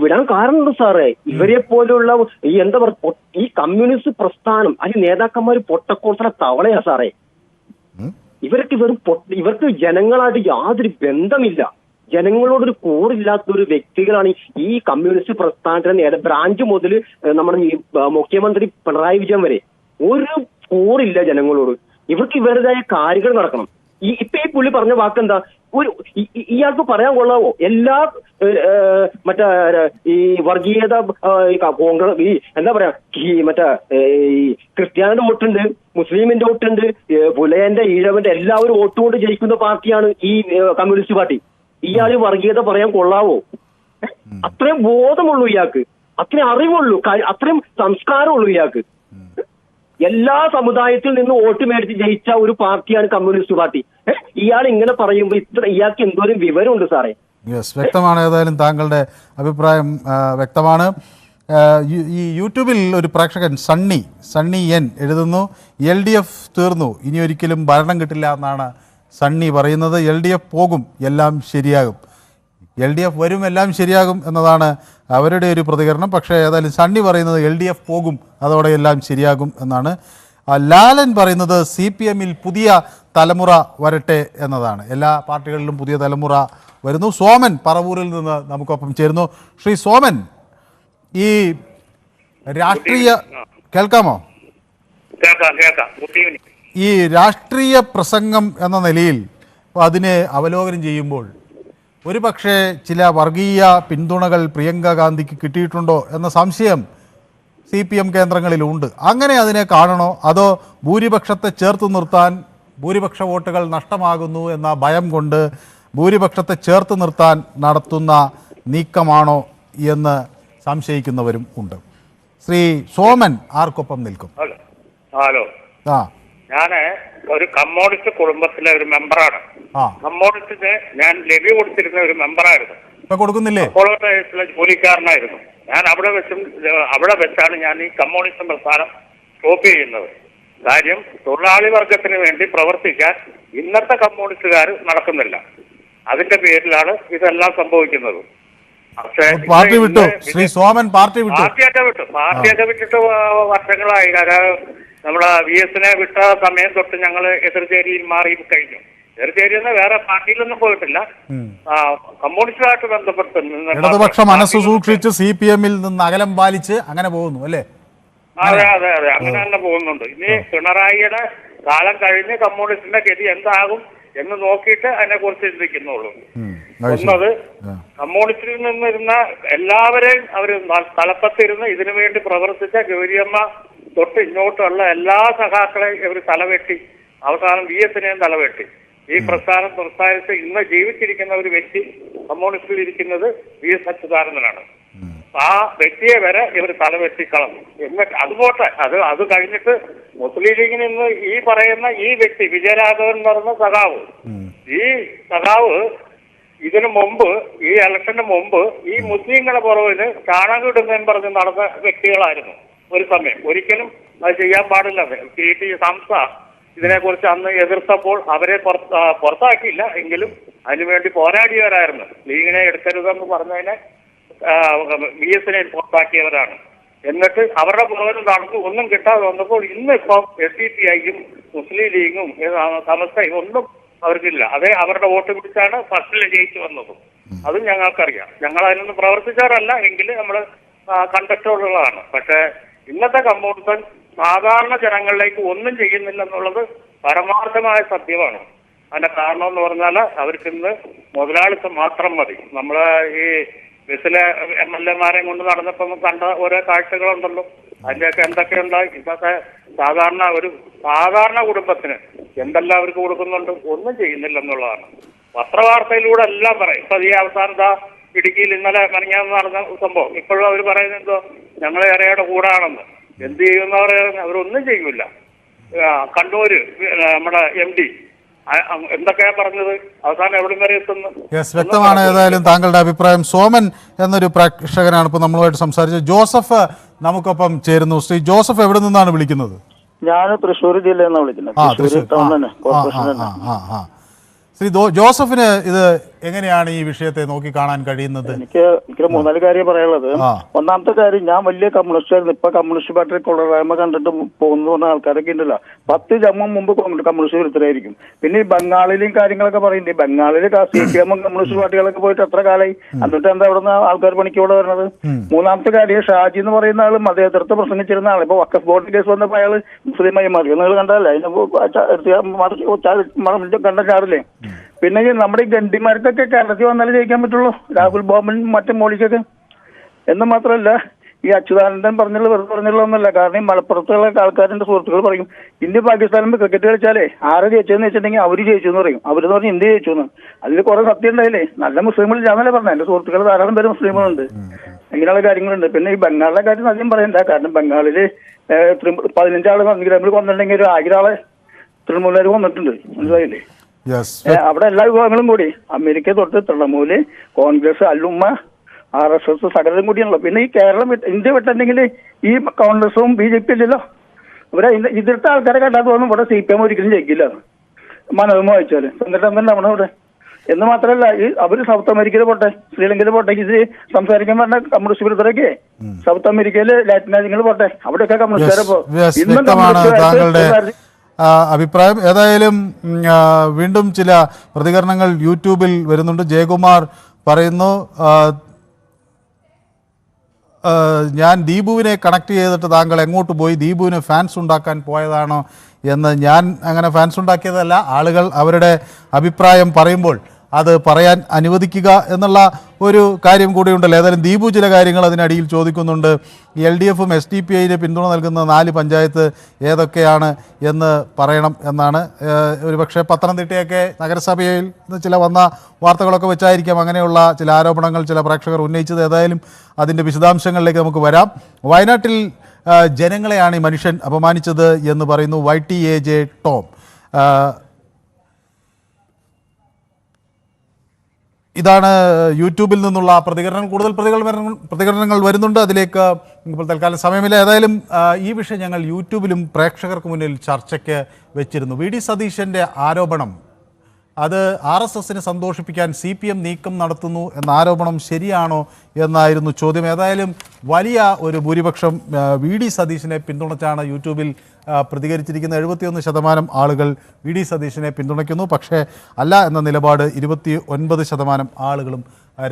Speaker 16: വിടാൻ കാരണമുണ്ട് സാറേ. ഇവരെ പോലുള്ള ഈ എന്താ പറയുക, ഈ കമ്മ്യൂണിസ്റ്റ് പ്രസ്ഥാനം അതിന് നേതാക്കന്മാർ പൊട്ടക്കോട്ട തവളയാ സാറേ. ഇവർക്ക് ജനങ്ങളായിട്ട് യാതൊരു ബന്ധമില്ല. ജനങ്ങളോടൊരു കൂറില്ലാത്ത ഒരു വ്യക്തികളാണ് ഈ കമ്മ്യൂണിസ്റ്റ് പ്രസ്ഥാനത്തിന്റെ ബ്രാഞ്ച് മുതൽ നമ്മുടെ മുഖ്യമന്ത്രി പിണറായി വിജയൻ വരെ ഒരു കൂറില്ല ജനങ്ങളോട്. ഇവർക്ക് ഇവരുടേതായ കാര്യങ്ങൾ നടക്കണം. ഇപ്പൊ ഈ പുള്ളി പറഞ്ഞ വാക്കെന്താ? ഇയാൾക്ക് പറയാൻ കൊള്ളാവോ? എല്ലാ ഈ വർഗീയത കോൺഗ്രസ് ഈ എന്താ പറയാ ഈ ക്രിസ്ത്യാനിയുടെ വോട്ടുണ്ട്, മുസ്ലിമിന്റെ വോട്ടുണ്ട്, പുലയന്റെ ഈഴവന്റെ എല്ലാവരും വോട്ടുകൊണ്ട് ജയിക്കുന്ന പാർട്ടിയാണ് ഈ കമ്മ്യൂണിസ്റ്റ് പാർട്ടി. ഇയാള് വർഗീയത പറയാൻ കൊള്ളാവോ? അത്രയും ബോധമുള്ളൂ ഇയാൾക്ക്, അത്രയും അറിവുള്ളൂ, അത്രയും സംസ്കാരമുള്ളൂ ഇയാൾക്ക്. എല്ലാ സമുദായത്തിൽ നിന്ന് വോട്ട് മേടിച്ച് ജയിച്ച ഒരു പാർട്ടിയാണ് കമ്മ്യൂണിസ്റ്റ് പാർട്ടി. ഇയാൾ ഇങ്ങനെ പറയുമ്പോൾ ഇയാൾക്ക് എന്തോരം വിവരമുണ്ട് സാറേ.
Speaker 1: യെസ്, വ്യക്തമാണ്. ഏതായാലും താങ്കളുടെ അഭിപ്രായം വ്യക്തമാണ്. ഈ യൂട്യൂബിൽ ഒരു പ്രേക്ഷകൻ സണ്ണി എൻ എഴുതുന്നു, LDF തീർന്നു, ഇനി ഒരിക്കലും ഭരണം കിട്ടില്ല എന്നാണ് സണ്ണി പറയുന്നത്. LDF പോകും, എല്ലാം ശരിയാകും. LDF വരും, എല്ലാം ശരിയാകും എന്നതാണ് അവരുടെ ഒരു പ്രതികരണം. പക്ഷേ ഏതായാലും സണ്ണി പറയുന്നത് LDF പോകും, അതോടെ എല്ലാം ശരിയാകും എന്നാണ്. ലാലൻ പറയുന്നത് CPMൽ പുതിയ തലമുറ വരട്ടെ എന്നതാണ്. എല്ലാ പാർട്ടികളിലും പുതിയ തലമുറ വരുന്നു. സോമൻ പറവൂരിൽ നിന്ന് നമുക്കൊപ്പം ചേരുന്നു. ശ്രീ സോമൻ, ഈ രാഷ്ട്രീയ കേൾക്കാമോ?
Speaker 9: കേൾക്കാം.
Speaker 1: ഈ രാഷ്ട്രീയ പ്രസംഗം എന്ന നിലയിൽ അതിനെ അവലോകനം ചെയ്യുമ്പോൾ ഒരു പക്ഷേ ചില വർഗീയ പിന്തുണകൾ പ്രിയങ്ക ഗാന്ധിക്ക് കിട്ടിയിട്ടുണ്ടോ എന്ന സംശയം CPM കേന്ദ്രങ്ങളിലുണ്ട്. അങ്ങനെ അതിനെ കാണണോ, അതോ ഭൂരിപക്ഷത്തെ ചേർത്ത് നിർത്താൻ ഭൂരിപക്ഷ വോട്ടുകൾ നഷ്ടമാകുന്നു എന്ന ഭയം കൊണ്ട് ഭൂരിപക്ഷത്തെ ചേർത്ത് നിർത്താൻ നടത്തുന്ന നീക്കമാണോ എന്ന് സംശയിക്കുന്നവരും ഉണ്ട്. ശ്രീ സോമൻ ആർക്കൊപ്പം നിൽക്കും?
Speaker 9: ഹലോ, ഞാന് ഒരു കമ്മ്യൂണിസ്റ്റ് കുടുംബത്തിലെ ഒരു മെമ്പറാണ്. കമ്മ്യൂണിസ്റ്റിന് ഞാൻ ലഭ്യ കൊടുത്തിരുന്ന ഒരു മെമ്പറായിരുന്നു.
Speaker 1: ഇപ്പൊ കൊടുക്കുന്നില്ലേ?
Speaker 9: ജോലിക്കാരനായിരുന്നു ഞാൻ. അവിടെ വെച്ചാണ് ഞാൻ ഈ കമ്മ്യൂണിസ്റ്റ് പ്രസ്ഥാനം സ്റ്റോപ്പ് ചെയ്യുന്നത്. കാര്യം തൊഴിലാളി വർഗത്തിന് വേണ്ടി പ്രവർത്തിക്കാൻ ഇന്നത്തെ കമ്മ്യൂണിസ്റ്റുകാർ നടക്കുന്നില്ല. അതിന്റെ പേരിലാണ് ഇതെല്ലാം സംഭവിക്കുന്നത്. പക്ഷേ
Speaker 1: പാർട്ടി വിട്ടു ശ്രീ സോമൻ,
Speaker 9: പാർട്ടിയൊക്കെ വിട്ടിട്ട് വർഷങ്ങളായി. നമ്മുടെ VS-നെ വിട്ട സമയം തൊട്ട് ഞങ്ങൾ എതിർചേരിയിൽ മാറി കഴിഞ്ഞു. എതിർചേരിയിൽ വേറെ പാർട്ടിയിലൊന്നും പോയിട്ടില്ല. കമ്മ്യൂണിസ്റ്റുമായിട്ട് ബന്ധപ്പെട്ട്
Speaker 1: ഇടതുപക്ഷ മനസ്സ് സൂക്ഷിച്ച് CPM-ൽ നിന്ന് അകലം പാലിച്ച് അങ്ങനെ പോകുന്നു അല്ലേ?
Speaker 9: അതെ, അങ്ങനെ തന്നെ പോകുന്നുണ്ട്. ഇനി പിണറായിയുടെ കാലം കഴിഞ്ഞ് കമ്മ്യൂണിസ്റ്റിന്റെ ഗതി എന്താകും എന്ന് നോക്കിയിട്ട് അതിനെ കുറിച്ച് ചിന്തിക്കുന്നുള്ളൂ. ഒന്നത്, കമ്മ്യൂണിസ്റ്റിൽ നിന്നിരുന്ന എല്ലാവരെയും അവർ തലപ്പത്തിരുന്ന് ഇതിനു വേണ്ടി പ്രവർത്തിച്ച ഗൗരിയമ്മ തൊട്ട് ഇങ്ങോട്ടുള്ള എല്ലാ സഖാക്കളെയും ഇവർ തലവെട്ടി. അവസാനം VS-നെയും തലവെട്ടി. ഈ പ്രസ്ഥാനം പ്രസ്ഥാനിച്ച് ഇന്ന് ജീവിച്ചിരിക്കുന്ന ഒരു വ്യക്തി കമ്മ്യൂണിസ്റ്റിൽ ഇരിക്കുന്നത് VS അച്യുതാനന്ദനാണ്. ആ വ്യക്തിയെ വരെ ഇവർ തലവെട്ടിക്കളഞ്ഞു. എന്നിട്ട് അതുപോട്ടെ, അത് കഴിഞ്ഞിട്ട് മുസ്ലിം ലീഗിൽ നിന്ന് ഈ പറയുന്ന ഈ വ്യക്തി വിജയരാഘവൻ എന്ന് പറയുന്ന സഖാവ്, ഈ സഖാവ് ഇതിനു മുമ്പ്, ഈ ഇലക്ഷന് മുമ്പ് ഈ മുസ്ലിങ്ങളെ പുറവിന് ചാണകം ഇടുന്നതെന്ന് പറഞ്ഞ് നടന്ന വ്യക്തികളായിരുന്നു ഒരു സമയം. ഒരിക്കലും അത് ചെയ്യാൻ പാടില്ല. PT സംസ്ഥ ഇതിനെക്കുറിച്ച് അന്ന് എതിർത്തപ്പോൾ അവരെ പുറത്താക്കിയില്ല, എങ്കിലും അതിനുവേണ്ടി പോരാടിയവരായിരുന്നു. ലീഗിനെ എടുക്കരുതെന്ന് പറഞ്ഞതിനെ VS-നെ പുറത്താക്കിയവരാണ്. എന്നിട്ട് അവരുടെ പുറകിൽ നടന്നു ഒന്നും കിട്ടാതെ വന്നപ്പോൾ ഇന്നിപ്പം SDPI-യും മുസ്ലിം ലീഗും സമസ്തയും ഒന്നും അവർക്കില്ല. അതേ അവരുടെ വോട്ട് പിടിച്ചാണ് ഫസ്റ്റിൽ ജയിച്ചു വന്നത്. അതും ഞങ്ങൾക്കറിയാം. ഞങ്ങൾ അതിനൊന്നും പ്രവർത്തിച്ചാറല്ല, എങ്കിൽ നമ്മൾ കണ്ടിട്ടുള്ളതാണ്. പക്ഷേ ഇന്നത്തെ കമ്മ്യൂണിസ്റ്റ് സാധാരണ ജനങ്ങളിലേക്ക് ഒന്നും ചെയ്യുന്നില്ലെന്നുള്ളത് പരമാർത്ഥമായ സത്യമാണ്. അതിന്റെ കാരണം എന്ന് പറഞ്ഞാൽ അവർക്കിന്ന് മുതലാളിത്തം മാത്രം മതി. നമ്മളെ ഈ ബസ്സിലെ MLA-മാരെ കൊണ്ട് നടന്നപ്പോൾ കണ്ട ഓരോ കാഴ്ചകളുണ്ടല്ലോ, അതിന്റെയൊക്കെ എന്തൊക്കെയുണ്ടായി. ഇതൊക്കെ ഒരു സാധാരണ കുടുംബത്തിന് എന്തെല്ലാം അവർക്ക് കൊടുക്കുന്നുണ്ട്, ഒന്നും ചെയ്യുന്നില്ല എന്നുള്ളതാണ്. പത്രവാർത്തയിലൂടെ എല്ലാം പറയും. ഇപ്പൊ ഈ അവസാനത ഇടുക്കിയിൽ ഇന്നലെ മറിഞ്ഞാന്ന് നടന്ന സംഭവം ഇപ്പോഴും അവർ പറയുന്നത് എന്തോ ഞങ്ങളെ ഇരയുടെ കൂടാണെന്ന്. എന്ത് ചെയ്യുമെന്ന് പറയുന്നത് അവരൊന്നും ചെയ്യൂല. കണ്ണൂര് നമ്മുടെ MD എന്തൊക്കെയാ പറഞ്ഞത്, അവസാനം എവിടം വരെ എത്തുന്നു?
Speaker 1: വ്യക്തമാണ് ഏതായാലും താങ്കളുടെ അഭിപ്രായം. സോമൻ എന്നൊരു പ്രേക്ഷകനാണ് ഇപ്പോൾ നമ്മളുമായിട്ട് സംസാരിച്ചത്. ജോസഫ് നമുക്കൊപ്പം ചേരുന്നു. ശ്രീ ജോസഫ് എവിടെ നിന്നാണ് വിളിക്കുന്നത്?
Speaker 17: ഞാൻ തൃശ്ശൂർ ജില്ലയിൽ നിന്നാണ് വിളിക്കുന്നത്.
Speaker 1: ശ്രീ ജോസഫിന് ഇത് എങ്ങനെയാണ് ഈ വിഷയത്തെ നോക്കി കാണാൻ കഴിയുന്നത്?
Speaker 17: എനിക്ക് 3-4 കാര്യം പറയാനുള്ളത്. ഒന്നാമത്തെ കാര്യം, ഞാൻ വലിയ കമ്മ്യൂണിസ്റ്റായിരുന്നു. ഇപ്പൊ കമ്മ്യൂണിസ്റ്റ് പാർട്ടി കൊള്ളരായ്മ കണ്ടിട്ട് പോകുന്ന പറഞ്ഞ ആൾക്കാരൊക്കെ ഉണ്ടല്ലോ. 10 ജന്മം മുമ്പ് കമ്മ്യൂണിസ്റ്റ് വിരുദ്ധരായിരിക്കും. പിന്നെ ഈ ബംഗാളിലെയും കാര്യങ്ങളൊക്കെ പറയുന്നുണ്ട്. ബംഗാളിൽ CPM കമ്മ്യൂണിസ്റ്റ് പാർട്ടികളൊക്കെ പോയിട്ട് എത്ര കാലമായി? എന്നിട്ട് എന്താ അവിടെ നിന്ന് ആൾക്കാർ പണിക്ക് ഇവിടെ വരുന്നത്? മൂന്നാമത്തെ കാര്യം, ഷാജി എന്ന് പറയുന്ന ആള് മതേതരത്തെ പ്രസംഗിച്ചിരുന്ന ആള് ഇപ്പൊ വഖഫ് ബോർഡ് കേസ് വന്നപ്പോൾ അയാൾ മുസ്ലിമായി മാറി. നിങ്ങൾ കണ്ടല്ലേ? അതിനെ കണ്ട ചാടില്ലേ? പിന്നെ നമ്മുടെ ഈ ഗണ്ടിമാർക്കൊക്കെ കേരളത്തിൽ വന്നാലേ ജയിക്കാൻ പറ്റുള്ളൂ. രാഹുൽ ബോബൻ മറ്റേ മോളിക്കൊക്കെ. എന്ന് മാത്രമല്ല, ഈ അച്യുതാനന്ദൻ വെറുതെ പറഞ്ഞുള്ളതൊന്നുമല്ല. കാരണം ഈ മലപ്പുറത്തുള്ള ആൾക്കാരുടെ സുഹൃത്തുക്കൾ പറയും ഇന്ത്യ പാകിസ്ഥാനിൽ ക്രിക്കറ്റ് കളിച്ചാലേ ആരെ ജയിച്ചതെന്ന് വെച്ചിട്ടുണ്ടെങ്കിൽ അവര് ജയിച്ചു എന്ന് പറയും. അവരെന്ന് പറഞ്ഞാൽ ഇന്ത്യ ജയിച്ചു എന്ന്. അതിൽ കുറെ സത്യം ഉണ്ടായില്ലേ? നല്ല മുസ്ലിങ്ങൾ ഞാനല്ലേ പറഞ്ഞത്. എന്റെ സുഹൃത്തുക്കൾ ധാരാളം പേര് മുസ്ലിങ്ങളുണ്ട്. ഇങ്ങനെയുള്ള കാര്യങ്ങളുണ്ട്. പിന്നെ ഈ ബംഗാളിലെ കാര്യം അധികം പറയണ്ട. കാരണം ബംഗാളില് 15 ആള് തൃണമൂൽ കൊന്നിട്ടുണ്ടെങ്കിൽ ഒരു 1000 ആളെ തൃണമൂലുകാർ കൊന്നിട്ടുണ്ട്. മനസ്സിലായില്ലേ? അവിടെ എല്ലാ വിഭാഗങ്ങളും കൂടി അമേരിക്ക തൊട്ട് തൃണമൂല്, കോൺഗ്രസ്, അല്ലുമ്മ, RSS സകലരും കൂടിയാണല്ലോ. പിന്നെ ഈ കേരളം ഇന്ത്യ വിട്ടുണ്ടെങ്കിൽ ഈ കോൺഗ്രസും BJP ഇല്ലല്ലോ. ഇവിടെ ഇതിലത്തെ ആൾക്കാരെ കണ്ടാൽ തോന്നും ഇവിടെ CPM ഒരിക്കലും ജയിക്കില്ല. മനോരമ വായിച്ചാല് എന്നിട്ട് നമ്മുടെ ഇവിടെ. എന്ന് മാത്രമല്ല, ഈ അവര് സൗത്ത് അമേരിക്കയിൽ പോട്ടെ, ശ്രീലങ്കയിൽ പോട്ടെ, ഇത് സംസാരിക്കാൻ പറഞ്ഞ കമ്മ്യൂണിസ്റ്റ് വിരുദ്ധരൊക്കെ സൗത്ത് അമേരിക്കയില് ലാറ്റിൻ രാജ്യങ്ങളിൽ പോട്ടെ, അവിടെയൊക്കെ കമ്മ്യൂണിസ്റ്റുകാരപ്പോ ഇന്നും
Speaker 1: അഭിപ്രായം. ഏതായാലും വീണ്ടും ചില പ്രതികരണങ്ങൾ യൂട്യൂബിൽ വരുന്നുണ്ട്. ജയകുമാർ പറയുന്നു, ഞാൻ ദീപുവിനെ കണക്ട് ചെയ്തിട്ട് താങ്കൾ എങ്ങോട്ട് പോയി, ദീപുവിന് ഫാൻസ് ഉണ്ടാക്കാൻ പോയതാണോ എന്ന്. ഞാൻ അങ്ങനെ ഫാൻസ് ഉണ്ടാക്കിയതല്ല. ആളുകൾ അവരുടെ അഭിപ്രായം പറയുമ്പോൾ അത് പറയാൻ അനുവദിക്കുക എന്നുള്ള ഒരു കാര്യം കൂടിയുണ്ടല്ലോ. ഏതായാലും ദീപു ചില കാര്യങ്ങൾ അതിനടിയിൽ ചോദിക്കുന്നുണ്ട്. LDFും SDPIന് പിന്തുണ നൽകുന്ന 4 പഞ്ചായത്ത് ഏതൊക്കെയാണ് എന്ന് പറയണം എന്നാണ്. ഒരുപക്ഷെ പത്തനംതിട്ടയൊക്കെ നഗരസഭയിൽ ചില വന്ന വാർത്തകളൊക്കെ വെച്ചായിരിക്കാം അങ്ങനെയുള്ള ചില ആരോപണങ്ങൾ ചില പ്രേക്ഷകർ ഉന്നയിച്ചത്. ഏതായാലും അതിൻ്റെ വിശദാംശങ്ങളിലേക്ക് നമുക്ക് വരാം. വയനാട്ടിൽ ജനങ്ങളെയാണ് ഈ മനുഷ്യൻ അപമാനിച്ചത് എന്ന് പറയുന്നു YTAJ ടോം. ഇതാണ് യൂട്യൂബിൽ നിന്നുള്ള പ്രതികരണം. കൂടുതൽ പ്രതികരണങ്ങൾ വരുന്നുണ്ട്. അതിലേക്ക് ഇപ്പോൾ തൽക്കാലം സമയമില്ല. ഏതായാലും ഈ വിഷയം ഞങ്ങൾ യൂട്യൂബിലും പ്രേക്ഷകർക്ക് മുന്നിൽ ചർച്ചയ്ക്ക് വെച്ചിരുന്നു. VD സതീശൻ്റെ ആരോപണം അത് RSSനെ സന്തോഷിപ്പിക്കാൻ CPM നീക്കം നടത്തുന്നു എന്ന ആരോപണം ശരിയാണോ എന്നായിരുന്നു ചോദ്യം. ഏതായാലും വലിയ ഒരു ഭൂരിപക്ഷം VD സതീശനെ പിന്തുണച്ചാണ് യൂട്യൂബിൽ പ്രതികരിച്ചിരിക്കുന്ന. 71% ആളുകൾ VD സതീശനെ പിന്തുണയ്ക്കുന്നു. പക്ഷേ അല്ല എന്ന നിലപാട് 29% ആളുകളും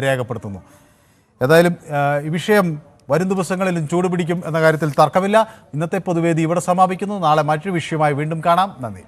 Speaker 1: രേഖപ്പെടുത്തുന്നു. ഏതായാലും ഈ വിഷയം വരും ദിവസങ്ങളിലും ചൂടുപിടിക്കും എന്ന കാര്യത്തിൽ തർക്കമില്ല. ഇന്നത്തെ പൊതുവേദി ഇവിടെ സമാപിക്കുന്നു. നാളെ മറ്റൊരു വിഷയമായി വീണ്ടും കാണാം. നന്ദി.